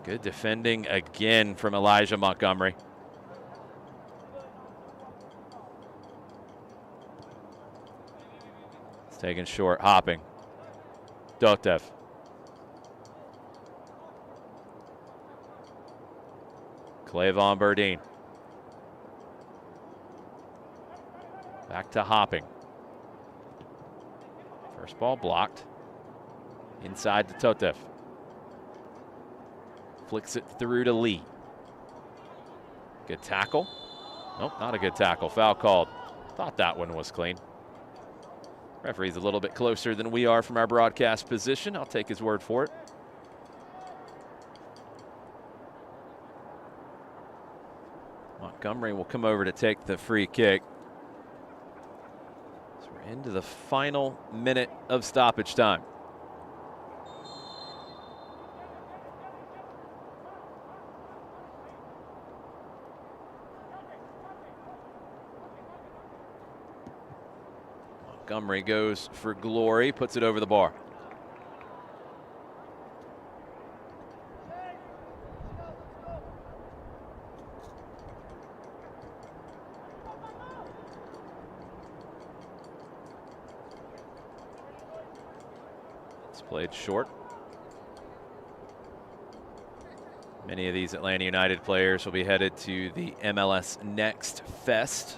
Good defending again from Elijah Montgomery. It's taken short. Hopping. Dotev. Clavon Burdine. Back to Hopping. First ball blocked. Inside to Totev. Flicks it through to Lee. Good tackle. Nope, not a good tackle. Foul called. Thought that one was clean. Referee's a little bit closer than we are from our broadcast position. I'll take his word for it. Montgomery will come over to take the free kick. So we're into the final minute of stoppage time. Montgomery goes for glory, puts it over the bar. It's played short. Many of these Atlanta United players will be headed to the MLS Next Fest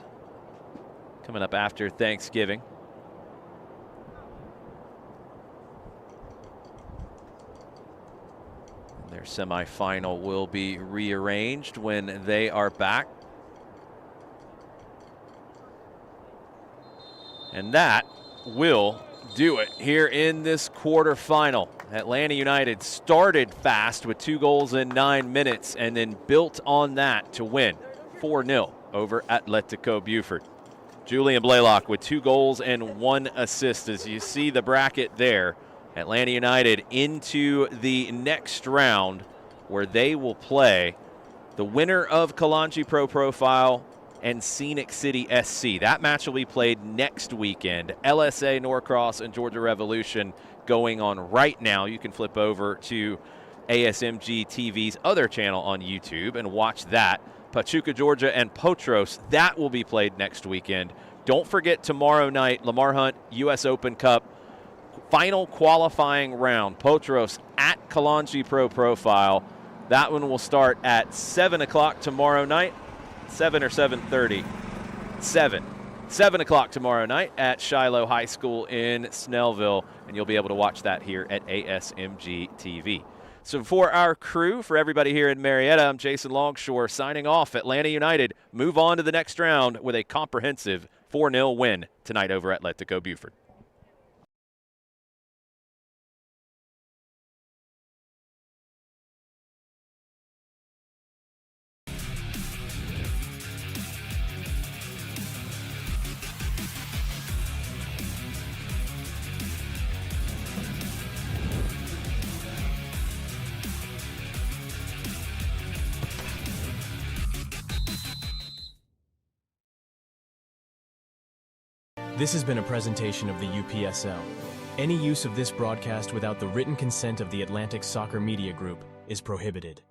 coming up after Thanksgiving. Their semifinal will be rearranged when they are back. And that will do it here in this quarterfinal. Atlanta United started fast with 2 goals in 9 minutes and then built on that to win 4-0 over Atletico Buford. Julian Blaylock with 2 goals and 1 assist. As you see the bracket there, Atlanta United into the next round where they will play the winner of Kalanji Pro Profile and Scenic City SC. That match will be played next weekend. LSA, Norcross, and Georgia Revolution going on right now. You can flip over to ASMG TV's other channel on YouTube and watch that. Pachuca, Georgia, and Potros, that will be played next weekend. Don't forget tomorrow night, Lamar Hunt U.S. Open Cup. Final qualifying round, Potros at Kalanji Pro Profile. That one will start at 7 o'clock tomorrow night. 7 or 7:30? 7 o'clock tomorrow night at Shiloh High School in Snellville, and you'll be able to watch that here at ASMG TV. So for our crew, for everybody here in Marietta, I'm Jason Longshore signing off. Atlanta United move on to the next round with a comprehensive 4-0 win tonight over Atletico Buford. This has been a presentation of the UPSL. Any use of this broadcast without the written consent of the Atlantic Soccer Media Group is prohibited.